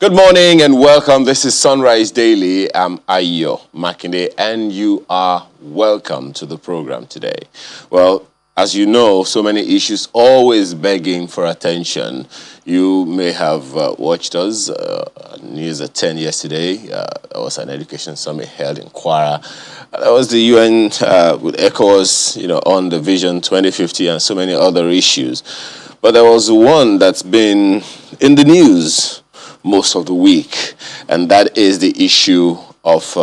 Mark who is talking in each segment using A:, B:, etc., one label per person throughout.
A: Good morning and welcome. This is Sunrise Daily. I'm Ayo Makinde and you are welcome to the program today. Well, as you know, so many issues always begging for attention. You may have watched us, News at 10 yesterday. There was an education summit held in Kwara. There was the UN with ECOWAS, on the Vision 2050 and so many other issues. But there was one that's been in the news most of the week, and that is the issue of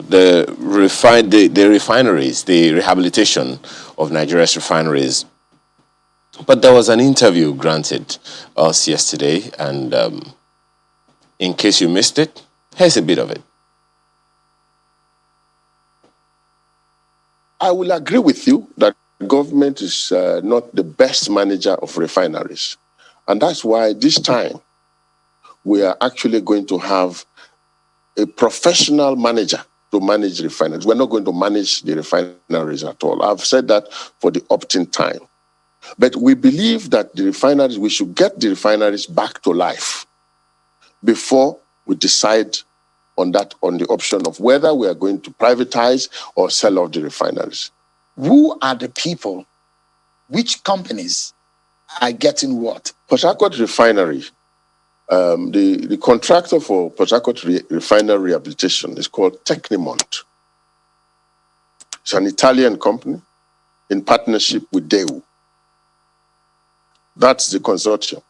A: the refineries, the rehabilitation of Nigeria's refineries. But there was an interview granted us yesterday, and in case you missed it, here's a bit of it.
B: I will agree with you that government is not the best manager of refineries. And that's why this time we are actually going to have a professional manager to manage refineries. We're not going to manage the refineries at all. I've said that for the opt-in time. But we believe that we should get the refineries back to life before we decide on the option of whether we are going to privatize or sell off the refineries.
C: Who are the people? Which companies are getting what?
B: Port Harcourt Refinery, the contractor for Port Harcourt Refinery Rehabilitation is called Tecnimont. It's an Italian company in partnership with Daewoo. That's the consortium.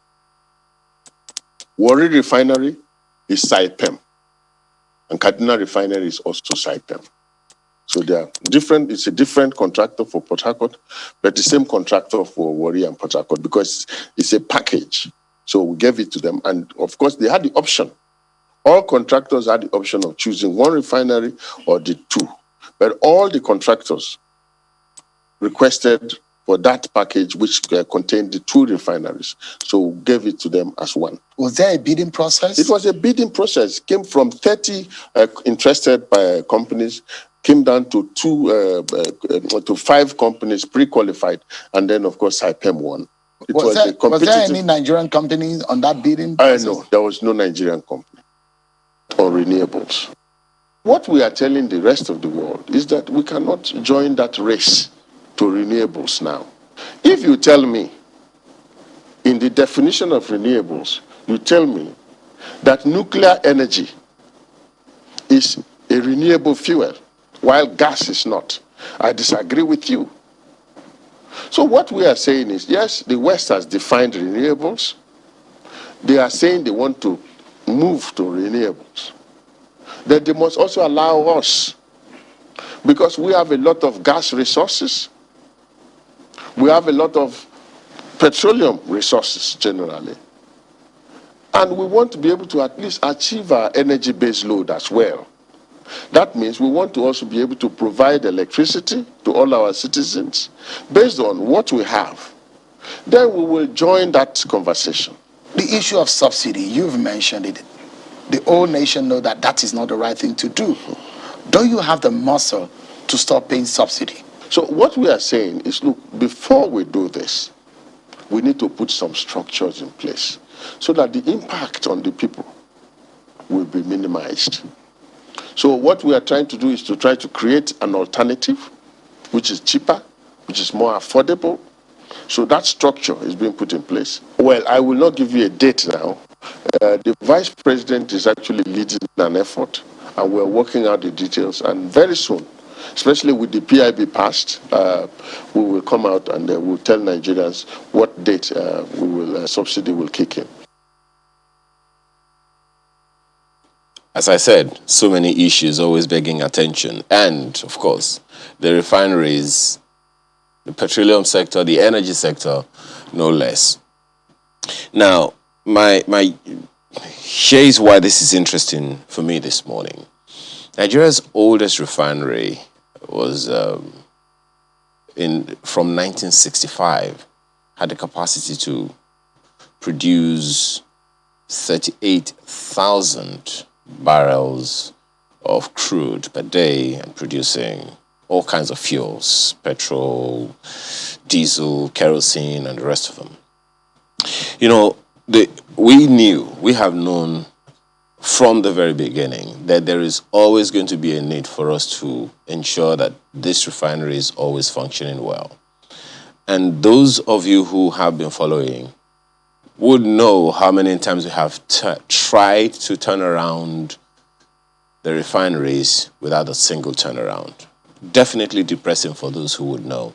B: Warri Refinery is Saipem, and Kaduna Refinery is also Saipem. So they are different. It's a different contractor for Port Harcourt, but the same contractor for Warri and Port Harcourt because it's a package. So we gave it to them. And of course, they had the option. All contractors had the option of choosing one refinery or the two. But all the contractors requested for that package, which contained the two refineries. So we gave it to them as one.
C: Was there a bidding process?
B: It was a bidding process. It came from 30 interested companies, came down to 5 companies pre-qualified, and then, of course, Saipem won.
C: Was there any Nigerian companies on that bidding process?
B: No, there was no Nigerian company on renewables. What we are telling the rest of the world is that we cannot join that race to renewables now. If you tell me, in the definition of renewables, you tell me that nuclear energy is a renewable fuel, while gas is not, I disagree with you. So what we are saying is, yes, the West has defined renewables. They are saying they want to move to renewables. That they must also allow us, because we have a lot of gas resources. We have a lot of petroleum resources generally. And we want to be able to at least achieve our energy-based load as well. That means we want to also be able to provide electricity to all our citizens based on what we have. Then we will join that conversation.
C: The issue of subsidy, you've mentioned it. The whole nation know that that is not the right thing to do. Don't you have the muscle to stop paying subsidy?
B: So what we are saying is, look, before we do this, we need to put some structures in place so that the impact on the people will be minimized. So what we are trying to do is to try to create an alternative which is cheaper, which is more affordable. So that structure is being put in place. Well, I will not give you a date now. The Vice President is actually leading an effort, and we're working out the details. And very soon, especially with the PIB passed, we will come out and we'll tell Nigerians what date subsidy will kick in.
A: As I said, so many issues always begging attention. And, of course, the refineries, the petroleum sector, the energy sector, no less. Now, here's why this is interesting for me this morning. Nigeria's oldest refinery was from 1965, had the capacity to produce 38,000 barrels of crude per day and producing all kinds of fuels, petrol, diesel, kerosene, and the rest of them. You know, we have known from the very beginning that there is always going to be a need for us to ensure that this refinery is always functioning well. And those of you who have been following would know how many times we have tried to turn around the refineries without a single turnaround. Definitely depressing for those who would know.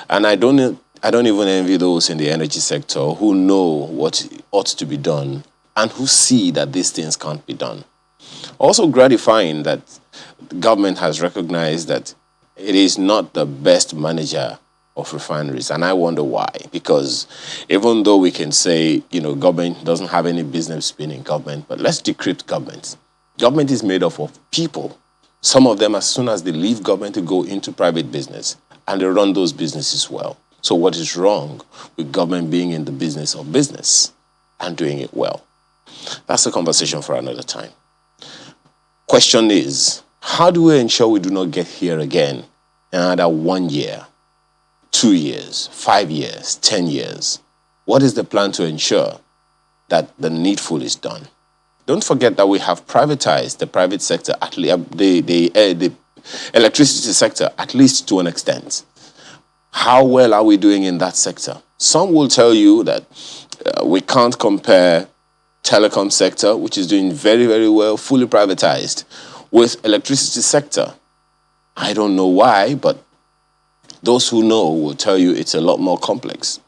A: And I don't even envy those in the energy sector who know what ought to be done and who see that these things can't be done. Also gratifying that the government has recognized that it is not the best manager of refineries, and I wonder why. Because even though we can say, government doesn't have any business being in government, but let's decrypt government. Government is made up of people. Some of them, as soon as they leave government, to go into private business, and they run those businesses well. So what is wrong with government being in the business of business and doing it well? That's a conversation for another time. Question is, how do we ensure we do not get here again in another 1 year, 2 years, 5 years, 10 years? What is the plan to ensure that the needful is done? Don't forget that we have privatized the private sector, at least the electricity sector, at least to an extent. How well are we doing in that sector? Some will tell you that we can't compare telecom sector, which is doing very, very well, fully privatized, with electricity sector. I don't know why, but those who know will tell you it's a lot more complex.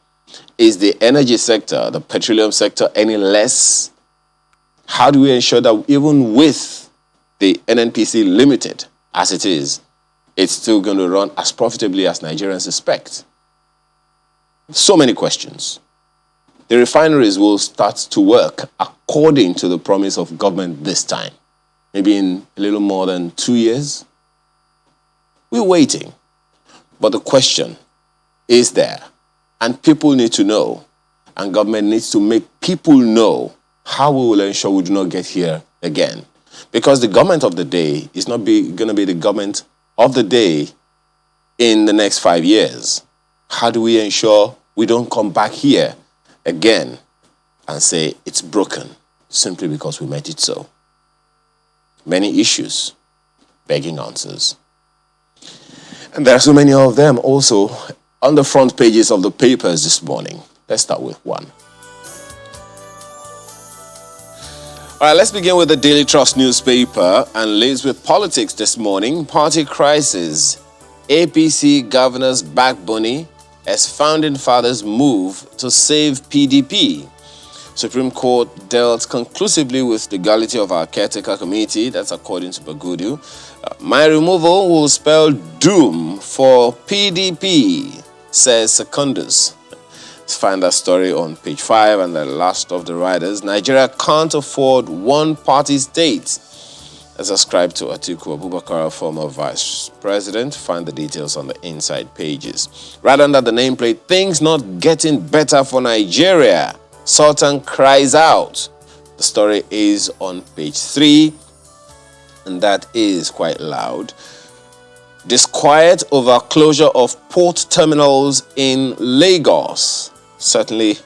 A: Is the energy sector, the petroleum sector, any less? How do we ensure that even with the NNPC limited as it is, it's still going to run as profitably as Nigerians expect? So many questions. The refineries will start to work according to the promise of government this time. Maybe in a little more than 2 years. We're waiting. But the question is there. And people need to know. And government needs to make people know how we will ensure we do not get here again. Because the government of the day is not going to be the government of the day in the next 5 years. How do we ensure we don't come back here again and say it's broken simply because we made it so? Many issues begging answers. And there are so many of them also on the front pages of the papers this morning. Let's start with one. All right, let's begin with the Daily Trust newspaper and leads with politics this morning. Party crisis. APC governors backbone as founding fathers move to save PDP. Supreme Court dealt conclusively with the legality of our caretaker committee. That's according to Bagudu. My removal will spell doom for PDP, says Secondus. Let's find that story on page 5 and the last of the riders. Nigeria can't afford one-party state. As ascribed to Atiku Abubakar, former vice president. Find the details on the inside pages. Right under the nameplate, things not getting better for Nigeria. Sultan cries out. The story is on page 3, and that is quite loud. Disquiet over closure of port terminals in Lagos. Certainly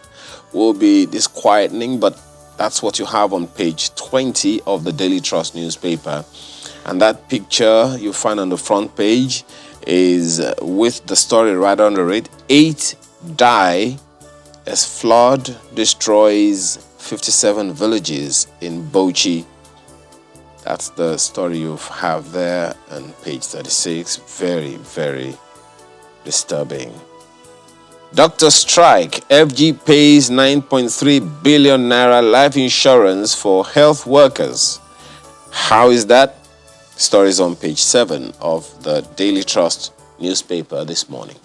A: will be disquieting, but that's what you have on page 20 of the Daily Trust newspaper. And that picture you find on the front page is with the story right under it. 8 die as flood destroys 57 villages in Bauchi. That's the story you have there on page 36. Very, very disturbing. Doctor strike. FG pays 9.3 billion naira life insurance for health workers. How is that? Stories on page 7 of the Daily Trust newspaper this morning.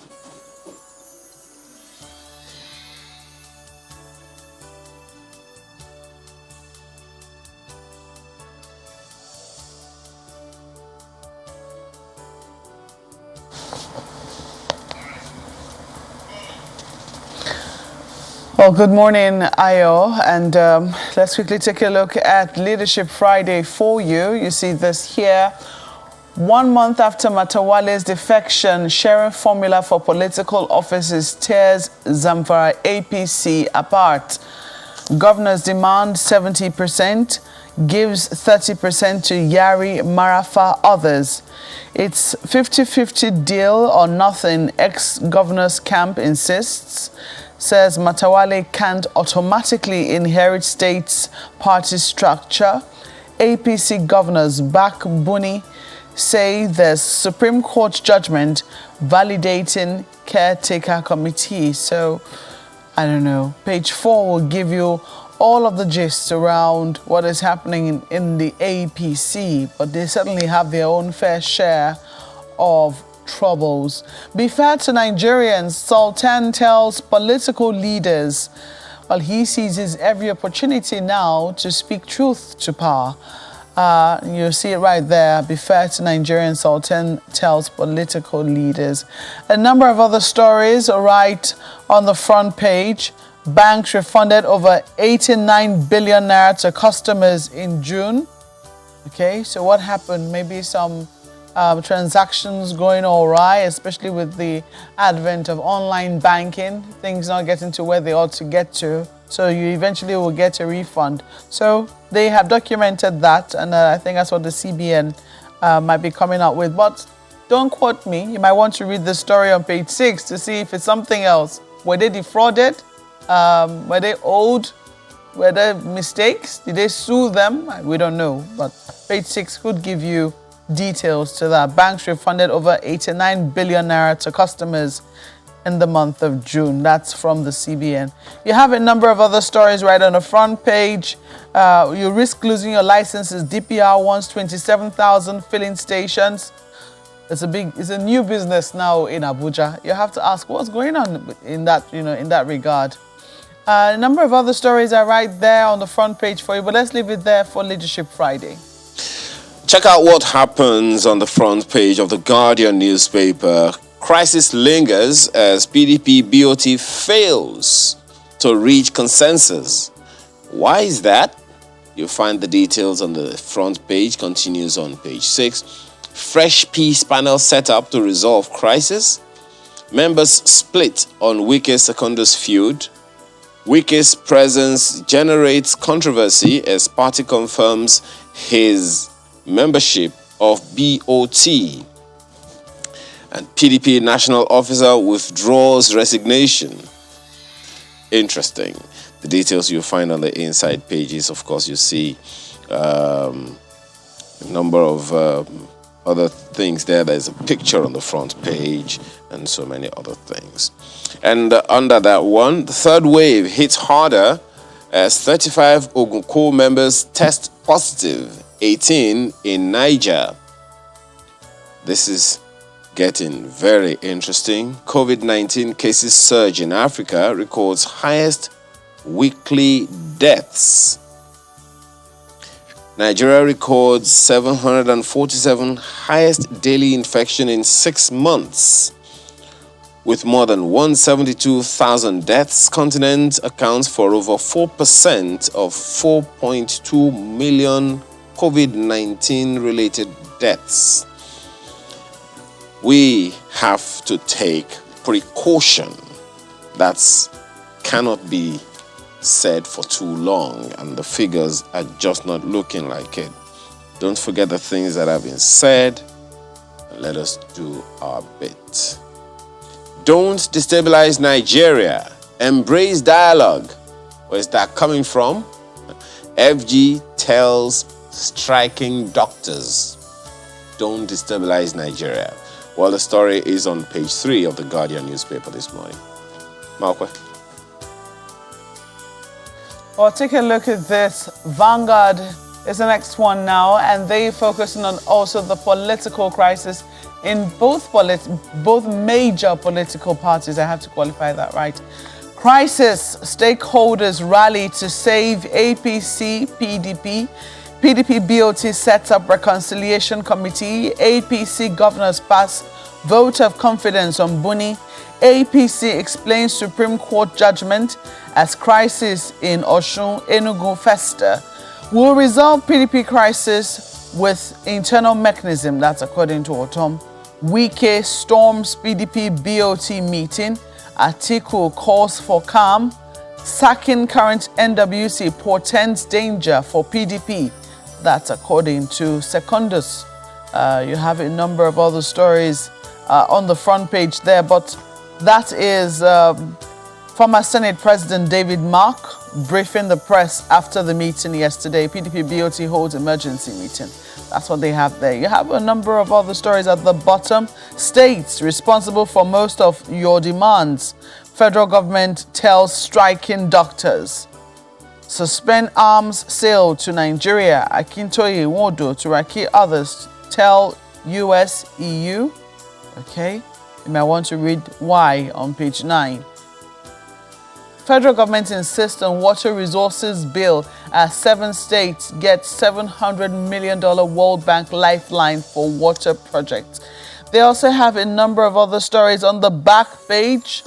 D: Well, good morning, Ayo, and let's quickly take a look at Leadership Friday for you. You see this here. 1 month after Matawale's defection, sharing formula for political offices tears Zamfara APC apart. Governors demand 70%, gives 30% to Yari, Marafa, others. It's 50-50 deal or nothing, ex-governor's camp insists. Says Matawale can't automatically inherit state's party structure. APC governors back Buni, say there's Supreme Court judgment validating caretaker committee. So, I don't know. Page 4 will give you all of the gist around what is happening in the APC, but they certainly have their own fair share of troubles. Be fair to Nigerians, Sultan tells political leaders, well, he seizes every opportunity now to speak truth to power. You see it right there. Be fair to Nigerians, Sultan tells political leaders. A number of other stories are right on the front page. Banks refunded over 89 billion naira to customers in June. Okay, so what happened? Maybe some transactions going all right, especially with the advent of online banking, things not getting to where they ought to get to. So you eventually will get a refund. So they have documented that, and I think that's what the CBN might be coming out with. But don't quote me. You might want to read the story on page 6 to see if it's something else. Were they defrauded? Were they owed? Were there mistakes? Did they sue them? We don't know. But page 6 could give you details to that. Banks refunded over 89 billion naira to customers in the month of June. That's from the CBN. You have a number of other stories right on the front page. You risk losing your licenses. DPR wants 27,000 filling stations. It's a new business now in Abuja. You have to ask what's going on in that, in that regard. A number of other stories are right there on the front page for you, but let's leave it there for Leadership Friday.
A: Check out what happens on the front page of the Guardian newspaper. Crisis lingers as PDP BOT fails to reach consensus. Why is that? You'll find the details on the front page. Continues on page 6. Fresh peace panel set up to resolve crisis. Members split on Wike's Secondus feud. Wike's presence generates controversy as party confirms his membership of BOT. And PDP national officer withdraws resignation. Interesting. The details you'll find on the inside pages. Of course, you see a number of other things there. There's a picture on the front page and so many other things. And under that one, the third wave hits harder as 35 Ogunko members test positive, 18 in Niger. This is getting very interesting. COVID-19 cases surge in Africa, records highest weekly deaths. Nigeria records 747 highest daily infection in 6 months. With more than 172,000 deaths, continent accounts for over 4% of 4.2 million COVID-19 related deaths. We have to take precaution. That cannot be said for too long, and the figures are just not looking like it. Don't forget the things that have been said, and let us do our bit. Don't destabilize Nigeria. Embrace dialogue. Where is that coming from? FG tells striking doctors, don't destabilize Nigeria. Well, the story is on page 3 of the Guardian newspaper this morning. Malkwe.
D: Well, take a look at this. Vanguard is the next one now, and they focusing on also the political crisis in both major political parties. I have to qualify that right. Crisis. Stakeholders rally to save APC, PDP. PDP BOT sets up reconciliation committee. APC governors pass vote of confidence on Buni. APC explains Supreme Court judgment as crisis in Osun, Enugu fester. Will resolve PDP crisis with internal mechanism. That's according to Otom. Wike storms PDP BOT meeting. Atiku calls for calm. Sacking current NWC portends danger for PDP. That's according to Secondus. You have a number of other stories on the front page there, but that is former Senate President David Mark briefing the press after the meeting yesterday. PDP BOT holds emergency meeting. That's what they have there. You have a number of other stories at the bottom. States responsible for most of your demands. Federal government tells striking doctors. Suspend arms sale to Nigeria. Akintoye, Wodo, Turaki, others tell US, EU. Okay, you might want to read why on page 9. Federal government insists on water resources bill as 7 states get $700 million World Bank lifeline for water projects. They also have a number of other stories on the back page.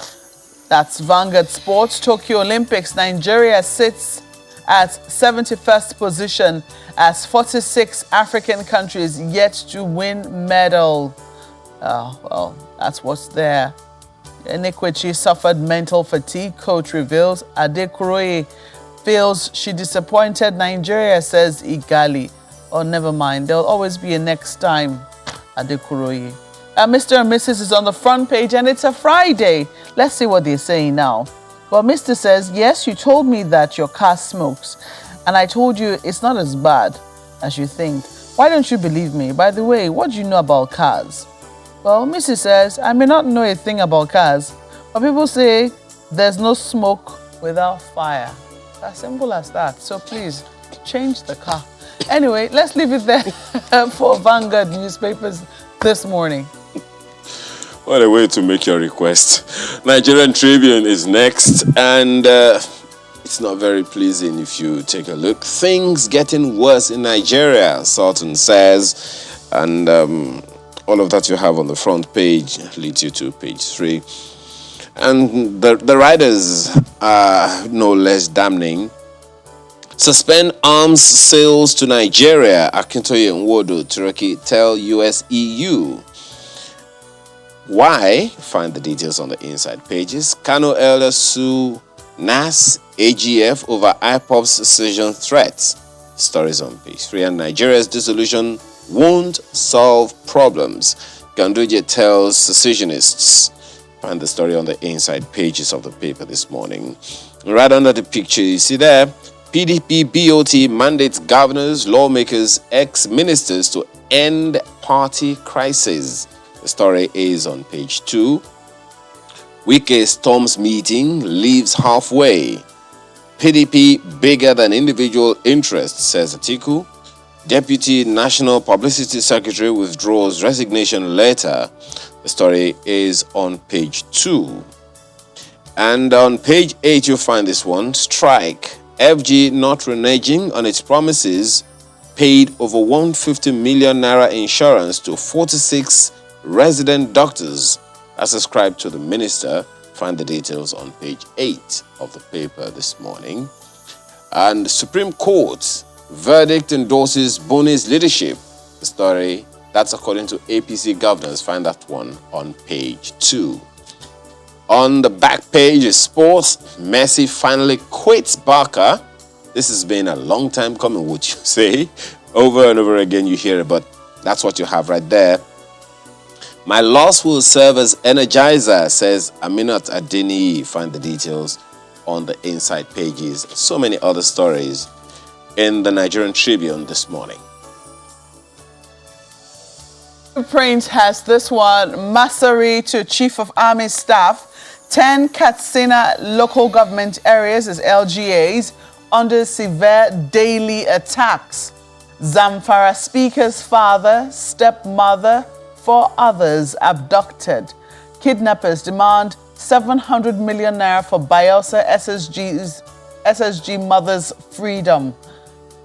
D: That's Vanguard Sports. Tokyo Olympics, Nigeria sits at 71st position as 46 African countries yet to win medal. Well, that's what's there. Enikwechi suffered mental fatigue, coach reveals. Adekuroye feels she disappointed Nigeria, says Igali. Oh, never mind. There'll always be a next time, Adekuroye. Mr. and Mrs. is on the front page and it's a Friday. Let's see what they're saying now. Well, Mr. says, yes, you told me that your car smokes. And I told you it's not as bad as you think. Why don't you believe me? By the way, what do you know about cars? Well, Mrs. says, I may not know a thing about cars, but people say there's no smoke without fire. As simple as that. So please, change the car. Anyway, let's leave it there for Vanguard newspapers this morning.
A: What a way to make your request. Nigerian Tribune is next, and it's not very pleasing if you take a look. Things getting worse in Nigeria, Sultan says, and all of that you have on the front page leads you to page 3. And the riders are no less damning. Suspend arms sales to Nigeria. Akintoye and Wodo Turkey tell US, EU. Why? Find the details on the inside pages. Kano elders sue NAS, AGF over IPOB's decision threats. Stories on page 3. And Nigeria's dissolution won't solve problems. Ganduje tells secessionists. Find the story on the inside pages of the paper this morning. Right under the picture, you see there, PDP BOT mandates governors, lawmakers, ex-ministers to end party crisis. The story is on page 2. Wike storms meeting, leaves halfway. PDP bigger than individual interests, says Atiku. Deputy National Publicity Secretary withdraws resignation letter. The story is on page 2. And on page 8, you'll find this one. Strike. FG not reneging on its promises. Paid over 150 million naira insurance to 46 resident doctors. As ascribed to the minister. Find the details on page 8 of the paper this morning. And Supreme Court verdict endorses Boni's leadership. The story, that's according to APC governors. Find that one on page 2. On the back page is sports. Messi finally quits Barca. This has been a long time coming, would you say? Over and over again you hear it, but that's what you have right there. My loss will serve as energizer, says Aminat Adeni. Find the details on the inside pages. So many other stories in the Nigerian Tribune this morning.
D: Print has this one. Masari to Chief of Army Staff. 10 Katsina local government areas as LGAs under severe daily attacks. Zamfara Speaker's father, stepmother, 4 others abducted. Kidnappers demand 700 million naira for Bayelsa SSG mother's freedom.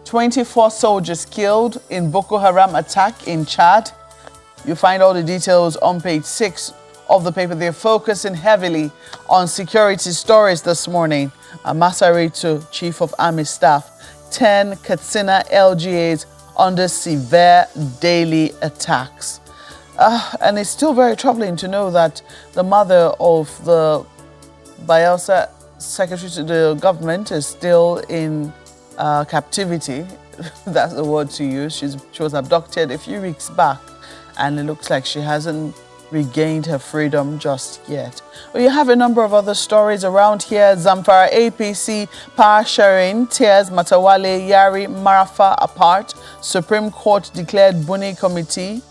D: 24 soldiers killed in Boko Haram attack in Chad. You find all the details on page 6 of the paper. They're focusing heavily on security stories this morning. Masari to Chief of Army Staff. 10 Katsina LGAs under severe daily attacks. And it's still very troubling to know that the mother of the Bayelsa secretary to the government is still in captivity. That's the word to use. She was abducted a few weeks back, and it looks like she hasn't regained her freedom just yet. Well, you have a number of other stories around here. Zamfara APC power sharing tears Matawale, Yari, Marafa apart. Supreme Court declared Buni Committee.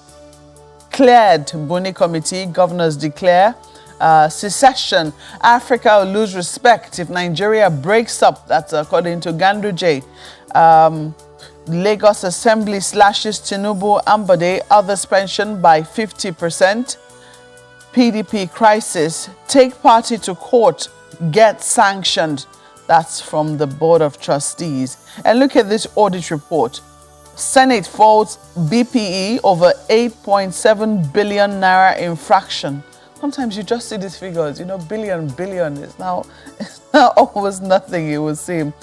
D: Governors declare secession. Africa will lose respect if Nigeria breaks up. That's according to Ganduje. Lagos Assembly slashes Tinubu Ambode others pension by 50%. PDP crisis. Take party to court. Get sanctioned. That's from the Board of Trustees. And look at this audit report. Senate faults BPE over 8.7 billion naira infraction. Sometimes you just see these figures, billion is now almost nothing, it would seem.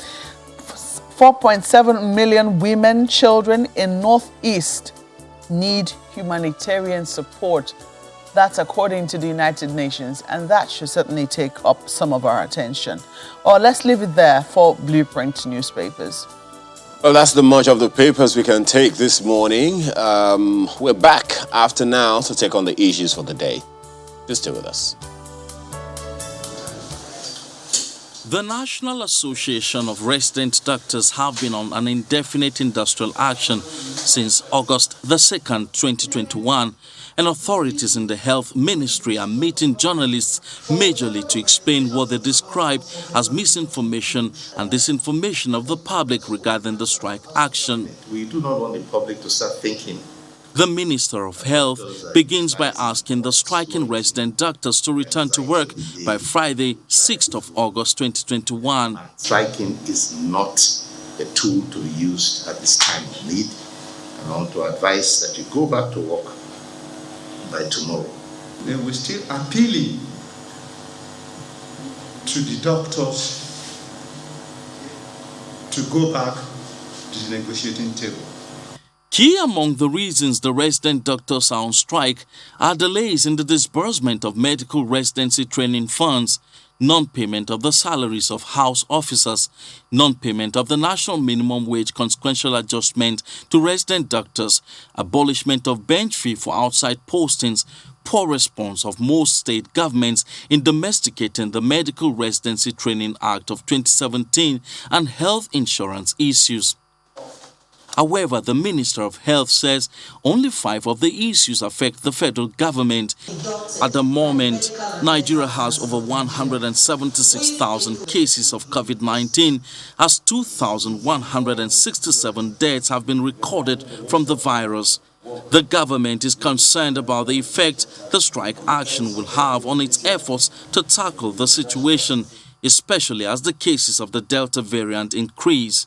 D: 4.7 million women, children in Northeast need humanitarian support. That's according to the United Nations, and that should certainly take up some of our attention. Or let's leave it there for Blueprint newspapers.
A: Well, that's the much of the papers we can take this morning. We're back after now to take on the issues for the day. Just stay with us.
E: The National Association of Resident Doctors have been on an indefinite industrial action since August the 2nd, 2021, and authorities in the Health Ministry are meeting journalists majorly to explain what they describe as misinformation and disinformation of the public regarding the strike action.
F: We do not want the public to start thinking.
E: The Minister of Health begins by asking the striking resident doctors to return to work by Friday, 6th of August 2021.
F: Striking is not a tool to be used at this time of need. And I want to advise that you go back to work by tomorrow.
G: Then we're still appealing to the doctors to go back to the negotiating table.
E: Key among the reasons the resident doctors are on strike are delays in the disbursement of medical residency training funds, non-payment of the salaries of house officers, non-payment of the national minimum wage consequential adjustment to resident doctors, abolishment of bench fee for outside postings, poor response of most state governments in domesticating the Medical Residency Training Act of 2017, and health insurance issues. However, the Minister of Health says only 5 of the issues affect the federal government. At the moment, Nigeria has over 176,000 cases of COVID-19, as 2,167 deaths have been recorded from the virus. The government is concerned about the effect the strike action will have on its efforts to tackle the situation, especially as the cases of the Delta variant increase.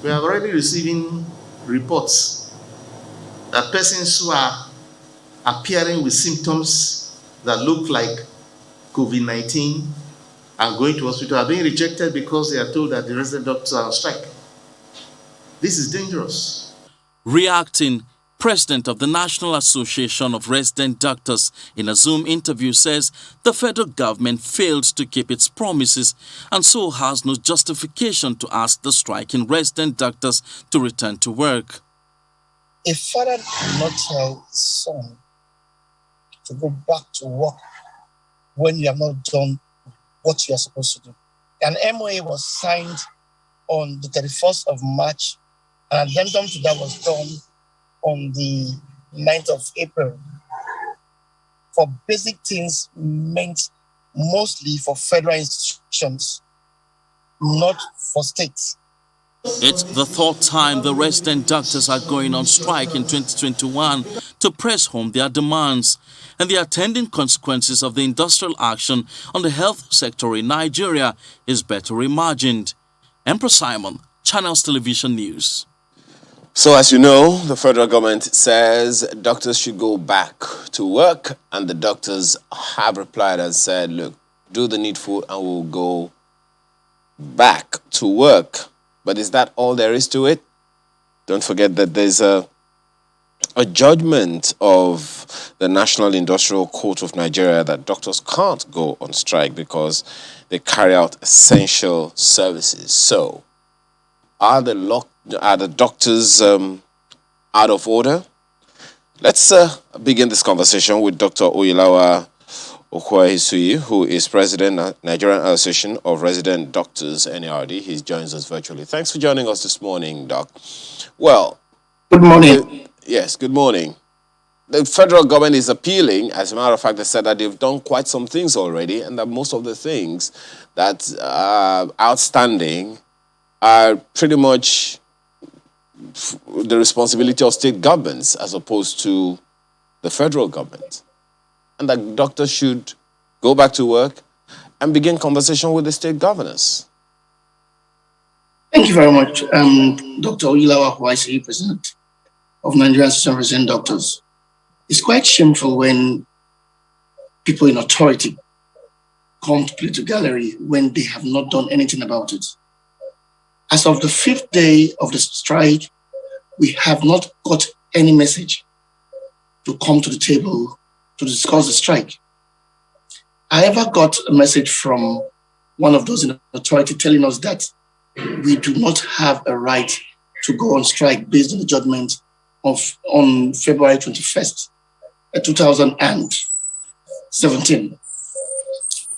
F: We are already receiving reports that persons who are appearing with symptoms that look like COVID-19 and going to hospital are being rejected because they are told that the resident doctors are on strike. This is dangerous.
E: Reacting, President of the National Association of Resident Doctors in a Zoom interview says the federal government failed to keep its promises and so has no justification to ask the striking resident doctors to return to work.
H: A father did not tell his son to go back to work when you have not done what you are supposed to do. An MOA was signed on the 31st of March, and addendum to that was done on the 9th of April for basic things meant mostly for federal institutions, not for states.
E: It's the 3rd time the resident doctors are going on strike in 2021 to press home their demands, and the attending consequences of the industrial action on the health sector in Nigeria is better imagined. Emperor Simon, Channels Television News.
A: So as you know, the federal government says doctors should go back to work, and the doctors have replied and said, look, do the needful and we'll go back to work. But is that all there is to it? Don't forget that there's a a judgment of the National Industrial Court of Nigeria that doctors can't go on strike because they carry out essential services. So, are the doctors out of order? Let's begin this conversation with Dr. Oyilawa Okwahisui, who is President of Nigerian Association of Resident Doctors, NARD. He joins us virtually. Thanks for joining us this morning, Doc. Well,
H: good morning.
A: Yes, good morning. The federal government is appealing. As a matter of fact, they said that they've done quite some things already, and that most of the things that are outstanding are pretty much the responsibility of state governments as opposed to the federal government. And that doctors should go back to work and begin conversation with the state governors.
H: Thank you very much, Dr. Oyilawa Okwahisui, President of Nigerian Association of Resident Doctors. It's quite shameful when people in authority come to play to gallery when they have not done anything about it. As of the 5th day of the strike, we have not got any message to come to the table to discuss the strike. I ever got a message from one of those in authority telling us that we do not have a right to go on strike based on the judgment on February 21st, 2017.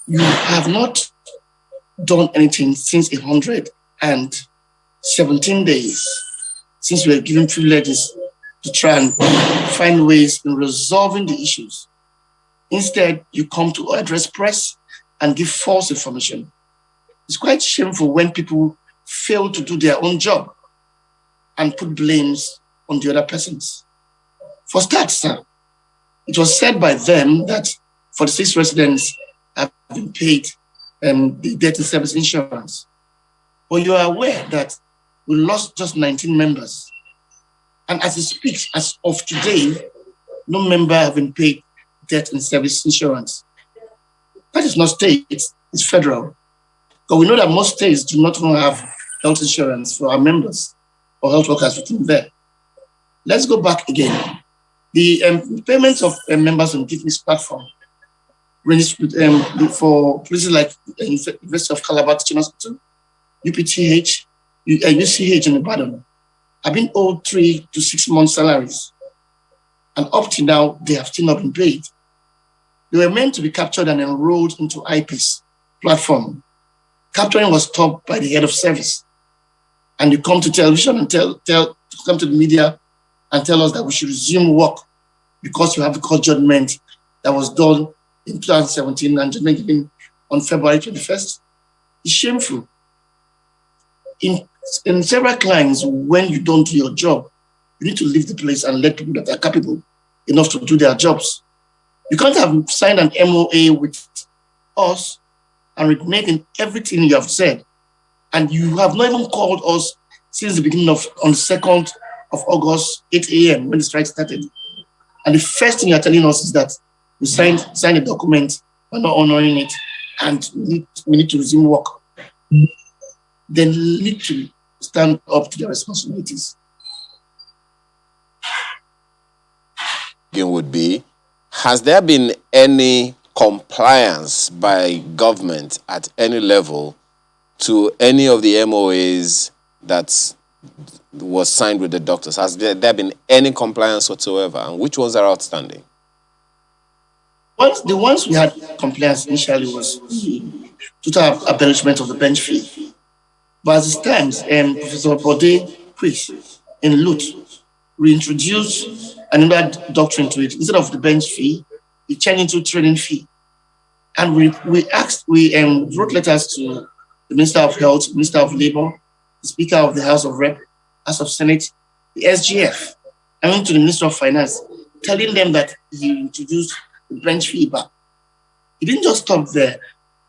H: You have not done anything since 117 days, since we were given privileges to try and find ways in resolving the issues. Instead, you come to address press and give false information. It's quite shameful when people fail to do their own job and put blames on the other persons. For starters, sir, it was said by them that 46 residents have been paid the death and service insurance. But you are aware that we lost just 19 members. And as it speaks, as of today, no member have been paid death and service insurance. That is not state, it's federal. But we know that most states do not even have health insurance for our members or health workers within there. Let's go back again. The payments of members on this platform ranges for places like University of Calabar Teaching Hospital, UPTH, UCH in Ibadan, have been owed 3 to 6 months' salaries. And up to now, they have still not been paid. They were meant to be captured and enrolled into IPIS platform. Capturing was stopped by the head of service. And you come to television and come to the media and tell us that we should resume work because you have the court judgment that was done in 2017 and judgment given on February 21st. It's shameful. In several clients, when you don't do your job, you need to leave the place and let people that are capable enough to do their jobs. You can't have signed an MOA with us and reneging everything you have said. And you have not even called us since the beginning on the 2nd of August, 8 a.m. when the strike started. And the first thing you're telling us is that we signed a document, we're not honoring it, and we need to resume work. Then need to stand up to their responsibilities.
A: Would be, has there been any compliance by government at any level to any of the MOAs that was signed with the doctors? Has there been any compliance whatsoever? And which ones are outstanding?
H: The ones we had compliance initially was the total abolishment of the bench fee. But as it stands, Professor Bode Chris in LUT reintroduced another doctrine to it. Instead of the bench fee, we changed into training fee. And we wrote letters to the Minister of Health, Minister of Labor, the Speaker of the House of Rep, House of Senate, the SGF, and went to the Minister of Finance, telling them that he introduced the bench fee back. He didn't just stop there.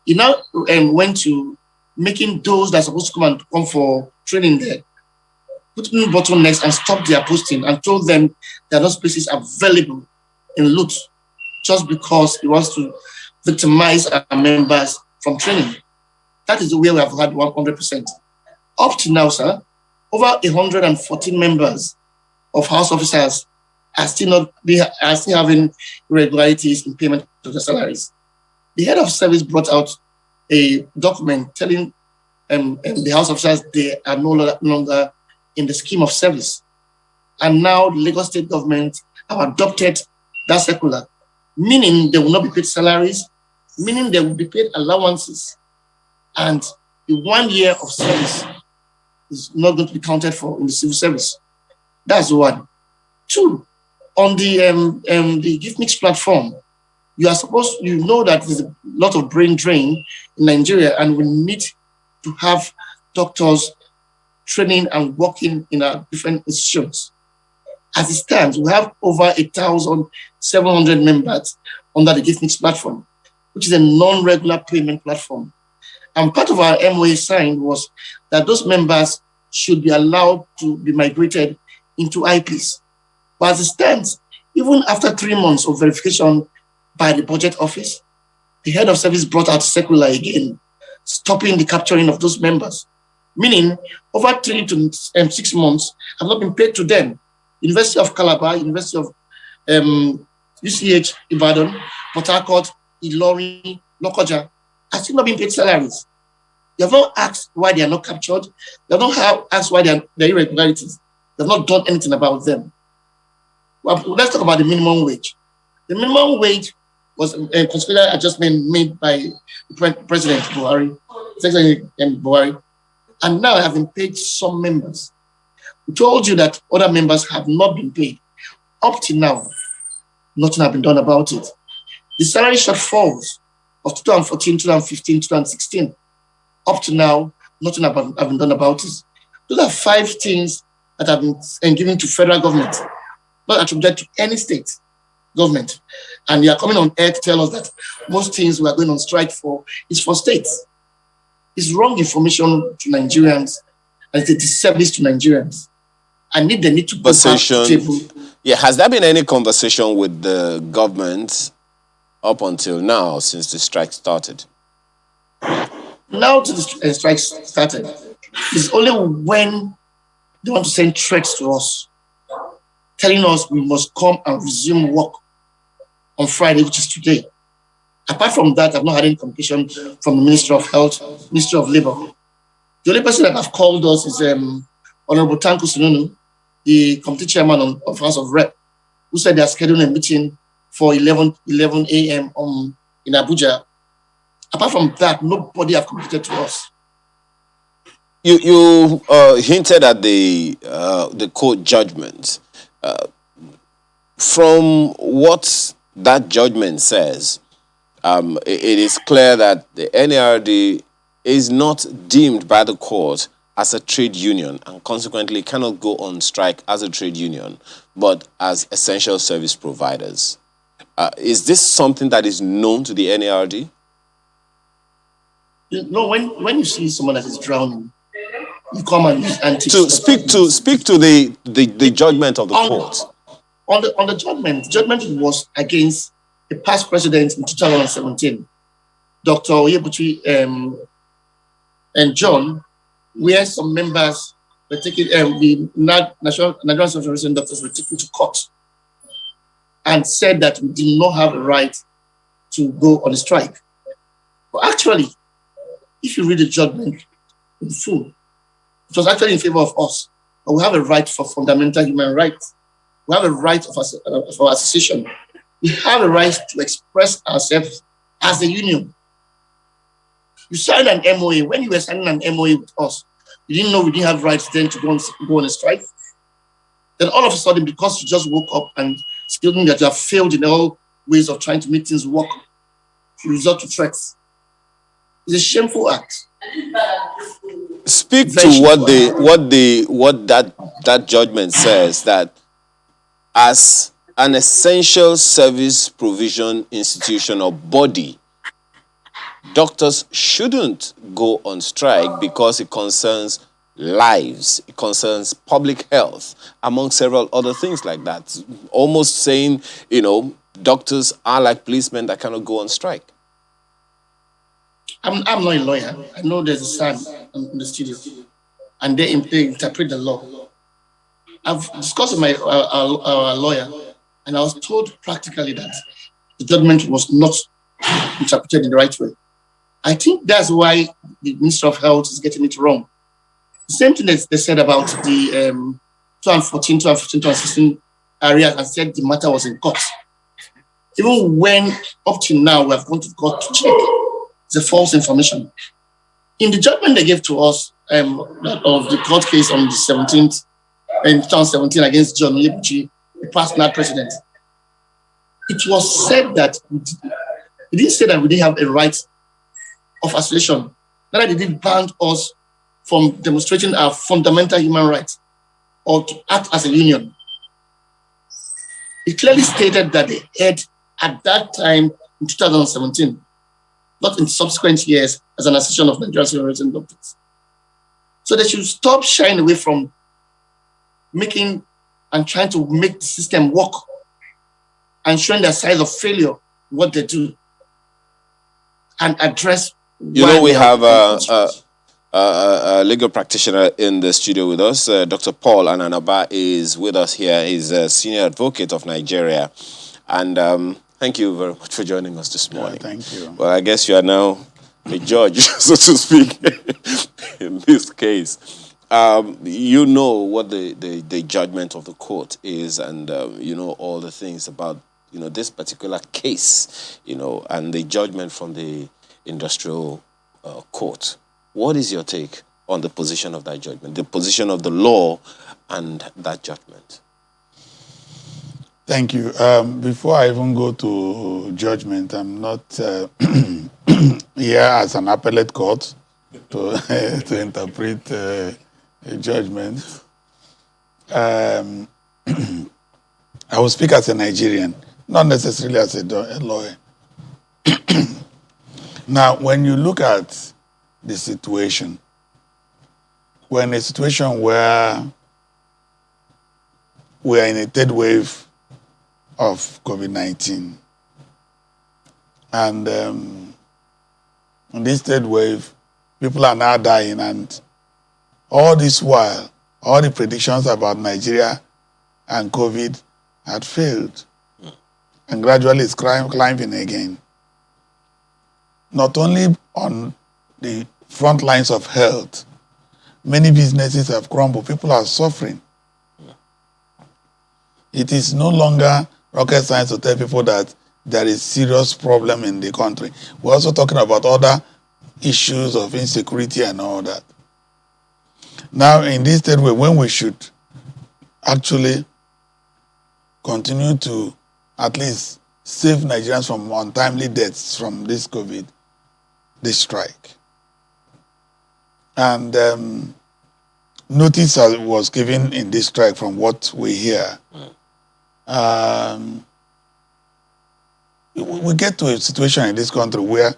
H: He now went to making those that are supposed to come for training there, putting bottlenecks and stop their posting and told them there are no spaces available in LUT just because he wants to victimize our members from training. That is the way we have had 100%. Up to now, sir, over 114 members of House officers are still having irregularities in payment of the salaries. The head of service brought out a document telling the house officers they are no longer in the scheme of service. And now the Lagos State government have adopted that circular, meaning they will not be paid salaries, meaning they will be paid allowances. And the 1 year of service is not going to be counted for in the civil service. That's one. Two, on the Gift Mix platform, you know that there's a lot of brain drain in Nigeria, and we need to have doctors training and working in our different institutions. As it stands, we have over 1,700 members under the Gift Mix platform, which is a non-regular payment platform. And part of our MOA signed was that those members should be allowed to be migrated into IPs. But as it stands, even after 3 months of verification by the budget office, the head of service brought out circular again, stopping the capturing of those members, meaning over 3 to 6 months have not been paid to them. University of Calabar, University of UCH, Ibadan, Port Harcourt, Ilorin, Lokoja, are still not being paid salaries. They have not asked why they are not captured. They have not asked why they are irregularities. They have not done anything about them. Well, let's talk about the minimum wage. The minimum wage was a considered adjustment made by President Buhari, Secretary Buhari, and now have been paid some members. We told you that other members have not been paid. Up to now, nothing has been done about it. The salary shortfalls of 2014, 2015, 2016, up to now, nothing has been done about it. Those are 5 things that have been given to federal government, not attributed to any state government. And they are coming on air to tell us that most things we are going on strike for is for states. It's wrong information to Nigerians, and it's a disservice to Nigerians. They need to go back to the table.
A: Yeah, has there been any conversation with the government up until now since the strike started?
H: Now to the strike started, it's only when they want to send threats to us, telling us we must come and resume work on Friday, which is today. Apart from that, I've not had any communication from the Ministry of Health, Ministry of Labour. The only person that have called us is Honorable Tanku Sununu, the committee chairman of House of Rep, who said they are scheduling a meeting for 11 a.m. in Abuja. Apart from that, nobody have communicated to us.
A: You hinted at the court judgment. From what that judgment says, it is clear that the NARD is not deemed by the court as a trade union and consequently cannot go on strike as a trade union, but as essential service providers. Is this something that is known to the NARD?
H: No, when you see someone that is drowning, you come and use antics.
A: To speak to the judgment of the court.
H: On the judgment was against a past president in 2017, Dr. Oyebuchi and John, where some members were taken, the National Nigerian Association of Doctors were taken to court and said that we did not have a right to go on a strike. But actually, if you read the judgment in full, it was actually in favor of us. But we have a right for fundamental human rights. We have a right of association. We have a right to express ourselves as a union. You signed an MOA. When you were signing an MOA with us, you didn't know we didn't have rights then to go on a strike. Then all of a sudden, because you just woke up and still think that you have failed in all ways of trying to make things work, you resort to threats. It's a shameful act.
A: Speak to what that judgment says, that as an essential service provision institution or body, doctors shouldn't go on strike because it concerns lives, it concerns public health, among several other things like that. Almost saying, doctors are like policemen that cannot go on strike.
H: I'm not a lawyer. I know there's a son in the studio, and they interpret the law. I've discussed with our lawyer, and I was told practically that the judgment was not interpreted in the right way. I think that's why the Minister of Health is getting it wrong. The same thing that they said about the 2014, 2015, 2016 areas, and said the matter was in court. Even when up to now we have gone to court to check, it's a false information. In the judgment they gave to us of the court case on the 17th in 2017 against John Libuchi, the past NAD president, it was said that it didn't say that we didn't have a right of association. Neither did it ban us from demonstrating our fundamental human rights or to act as a union. It clearly stated that they had at that time in 2017, not in subsequent years, as an association of Nigerian civil rights doctors. So they should stop shying away from making and trying to make the system work and showing their size of failure, what they do, and address.
A: You know, we have a legal practitioner in the studio with us. Dr. Paul Ananaba is with us here. He's a senior advocate of Nigeria. And thank you very much for joining us this morning.
C: Yeah, thank you.
A: Well, I guess you are now a judge, so to speak, in this case. You know what the judgment of the court is, and you know all the things about, you know, this particular case, you know, and the judgment from the industrial court. What is your take on the position of that judgment, the position of the law and that judgment?
C: Thank you. Before I even go to judgment, I'm not here as an appellate court to interpret a judgment. I will speak as a Nigerian, not necessarily as a lawyer. Now, when you look at the situation, we're in a situation where we are in a third wave of COVID-19. And in this third wave, people are now dying, and all this while, all the predictions about Nigeria and COVID had failed. And gradually it's climbing again. Not only on the front lines of health, many businesses have crumbled. People are suffering. It is no longer rocket science to tell people that there is serious problem in the country. We're also talking about other issues of insecurity and all that. Now, in this third way, when we should actually continue to at least save Nigerians from untimely deaths from this COVID, this strike. And notice was given in this strike from what we hear. We get to a situation in this country where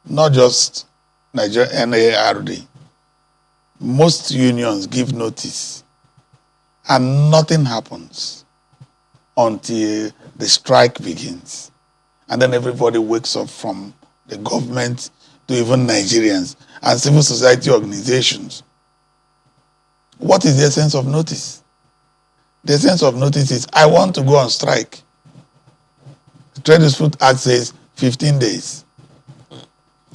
C: not just Nigeria NARD, most unions give notice and nothing happens until the strike begins. And then everybody wakes up, from the government to even Nigerians and civil society organizations. What is the essence of notice? The essence of notice is, I want to go on strike. The Trade Dispute Act says 15 days.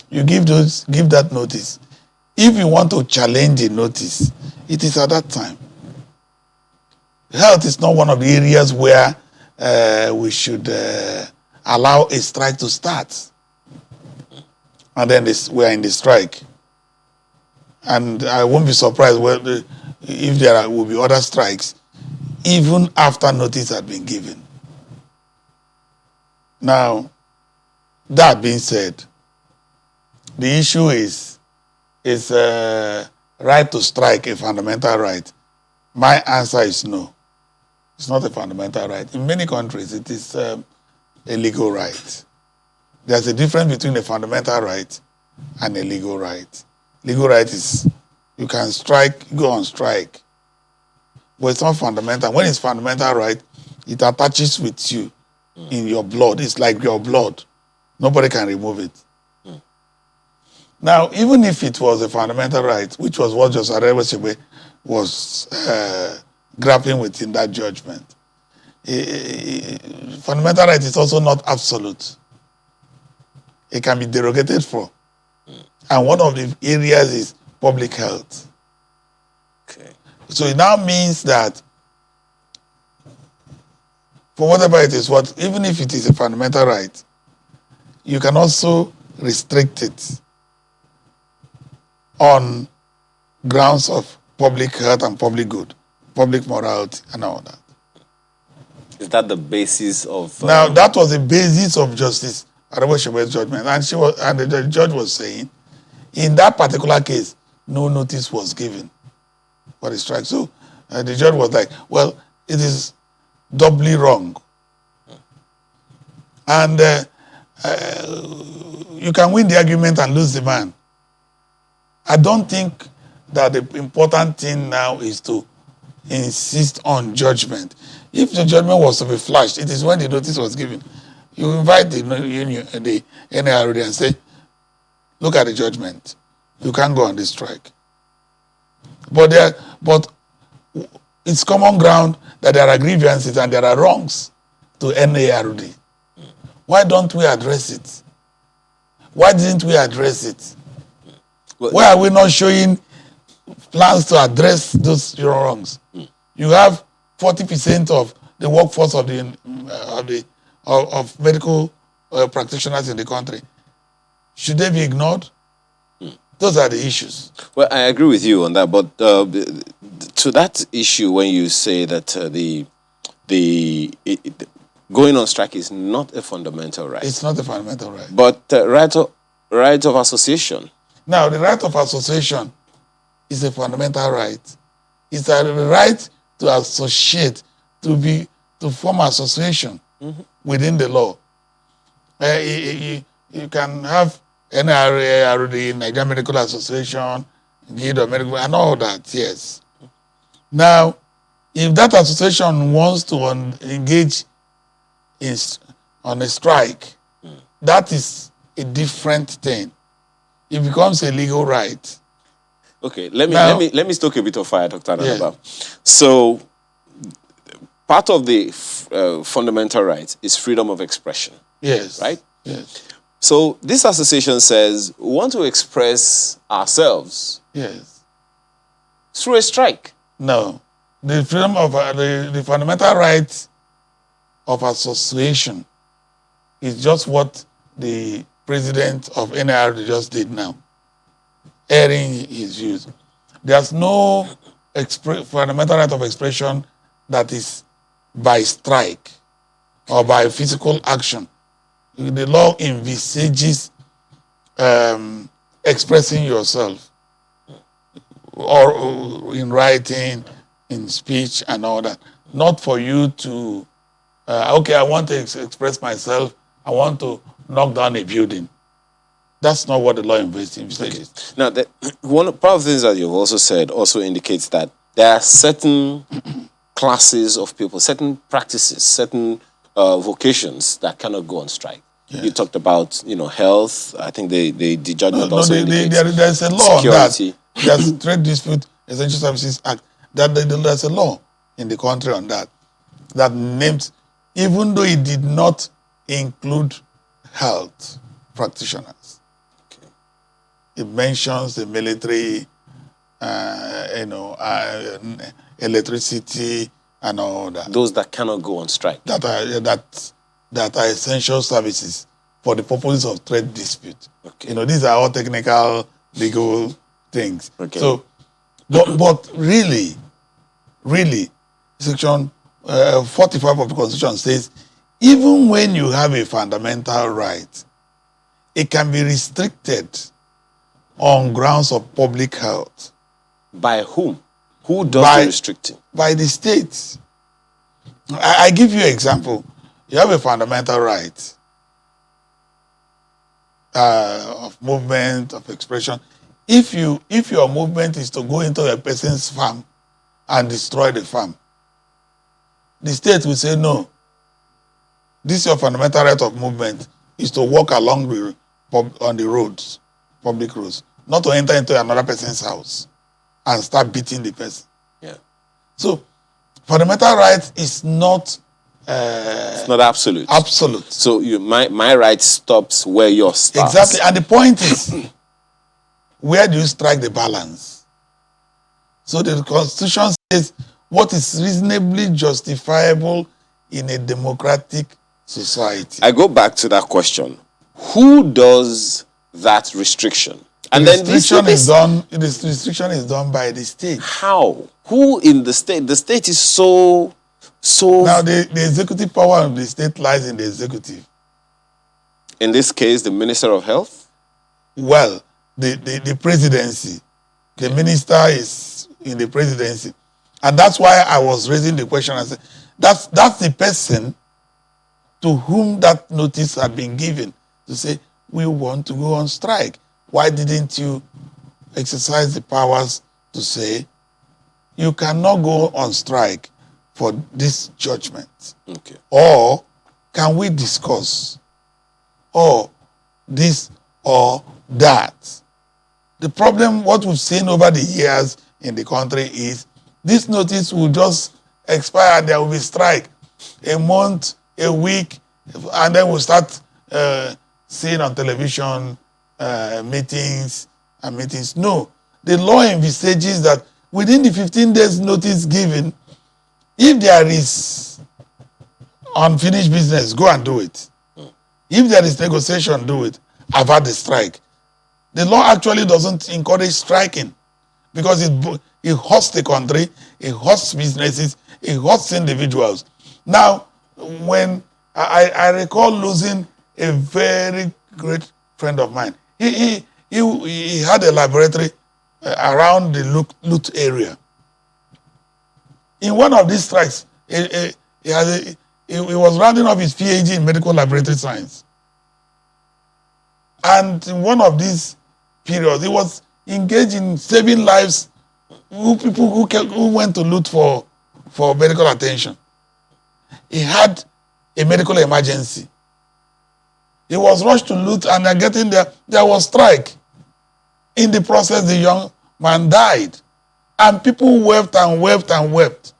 C: You give that notice. If you want to challenge the notice, it is at that time. Health is not one of the areas where we should allow a strike to start. And then we are in the strike. And I won't be surprised if there will be other strikes, even after notice had been given. Now, that being said, the issue is right to strike a fundamental right? My answer is no. It's not a fundamental right. In many countries, it is a legal right. There's a difference between a fundamental right and a legal right. Legal right is you can strike, go on strike. But it's not fundamental. When it's fundamental right, it attaches with you in your blood. It's like your blood. Nobody can remove it. Now, even if it was a fundamental right, which was what Joseph Arewesebe was grappling within that judgment. Fundamental right is also not absolute. It can be derogated for. And one of the areas is public health.
A: Okay.
C: So it now means that for whatever it is, even if it is a fundamental right, you can also restrict it on grounds of public health and public good, public morality, and all that.
A: Is that the basis of...
C: Now, that was the basis of Justice Araboshebe's judgment. And the judge was saying, in that particular case, no notice was given for the strike. So the judge was like, well, it is doubly wrong. And you can win the argument and lose the man. I don't think that the important thing now is to insist on judgment. If the judgment was to be flashed, it is when the notice was given. You invite the NRD and say, look at the judgment. You can't go on this strike. But it's common ground that there are grievances and there are wrongs to NARD. Why don't we address it? Why didn't we address it?
A: Well,
C: why are we not showing plans to address those wrongs? You have 40% of the workforce of medical practitioners in the country. Should they be ignored? Those are the issues.
A: Well, I agree with you on that, but to that issue, when you say that going on strike is not a fundamental right.
C: It's not a fundamental right.
A: But right of association.
C: Now, the right of association is a fundamental right. It's a right to associate, to form association within the law. You can have NRA, Nigerian Medical Association, Guild of Medical, and all that, yes. Now, if that association wants to engage on a strike, that is a different thing. It becomes a legal right.
A: Okay, let me stoke a bit of fire, Dr. Ananaba. Yes. So, part of the fundamental right is freedom of expression.
C: Yes.
A: Right?
C: Yes.
A: So, this association says we want to express ourselves.
C: Yes.
A: Through a strike.
C: No. The freedom of the fundamental right of association is just what the president of NRD just did now, airing his views. There's no fundamental right of expression that is by strike or by physical action. The law envisages expressing yourself or in writing, in speech and all that. Not for you to, okay, I want to express myself, I want to knock down a building. That's not what the law envisages.
A: Okay. Now, part of the things that you've also said also indicates that there are certain classes of people, certain practices, certain vocations that cannot go on strike. Yes. You talked about, health. I think the judgment also indicates
C: there's a law
A: security.
C: On that. There's Trade Dispute Essential Services Act. There's a law in the country on that names, even though it did not include health practitioners.
A: Okay.
C: It mentions the military, electricity and all that.
A: Those that cannot go on strike.
C: That are essential services for the purposes of trade dispute.
A: Okay.
C: These are all technical, legal things.
A: Okay.
C: So, but really, Section 45 of the Constitution says, even when you have a fundamental right, it can be restricted on grounds of public health.
A: By whom? Who does the restricting?
C: By the states. I give you an example. You have a fundamental right of movement, of expression. If your movement is to go into a person's farm and destroy the farm, the state will say, no, this your fundamental right of movement is to walk along on the roads, public roads, not to enter into another person's house and start beating the person.
A: Yeah.
C: So fundamental right is not
A: It's not absolute.
C: absolute.
A: So my right stops where yours starts.
C: Exactly. And the point is, where do you strike the balance? So the Constitution says what is reasonably justifiable in a democratic society.
A: I go back to that question. Who does that restriction? And
C: the
A: then
C: restriction is done by the state.
A: How? Who in the state? The state is so
C: Now the executive power of the state lies in the executive.
A: In this case, the Minister of Health?
C: Well, the presidency. The minister is in the presidency. And that's why I was raising the question and said, that's the person to whom that notice had been given to say, we want to go on strike. Why didn't you exercise the powers to say, you cannot go on strike for this judgment?
A: Okay.
C: Or can we discuss? Or this or that? The problem, what we've seen over the years in the country is this notice will just expire, there will be strike. A month, a week, and then we'll start seeing on television meetings and meetings. No, the law envisages that within the 15 days notice given, if there is unfinished business, go and do it. If there is negotiation, do it. Avoid the strike. The law actually doesn't encourage striking because it hurts the country, it hurts businesses, it hurts individuals. Now, when I recall losing a very great friend of mine, he had a laboratory around the Lut area. In one of these strikes, he was rounding off his PhD in medical laboratory science. And in one of these periods, he was engaged in saving lives, people who went to Lut for medical attention. He had a medical emergency. He was rushed to Lut, and getting there was strike. In the process, the young man died. And people wept and wept and wept.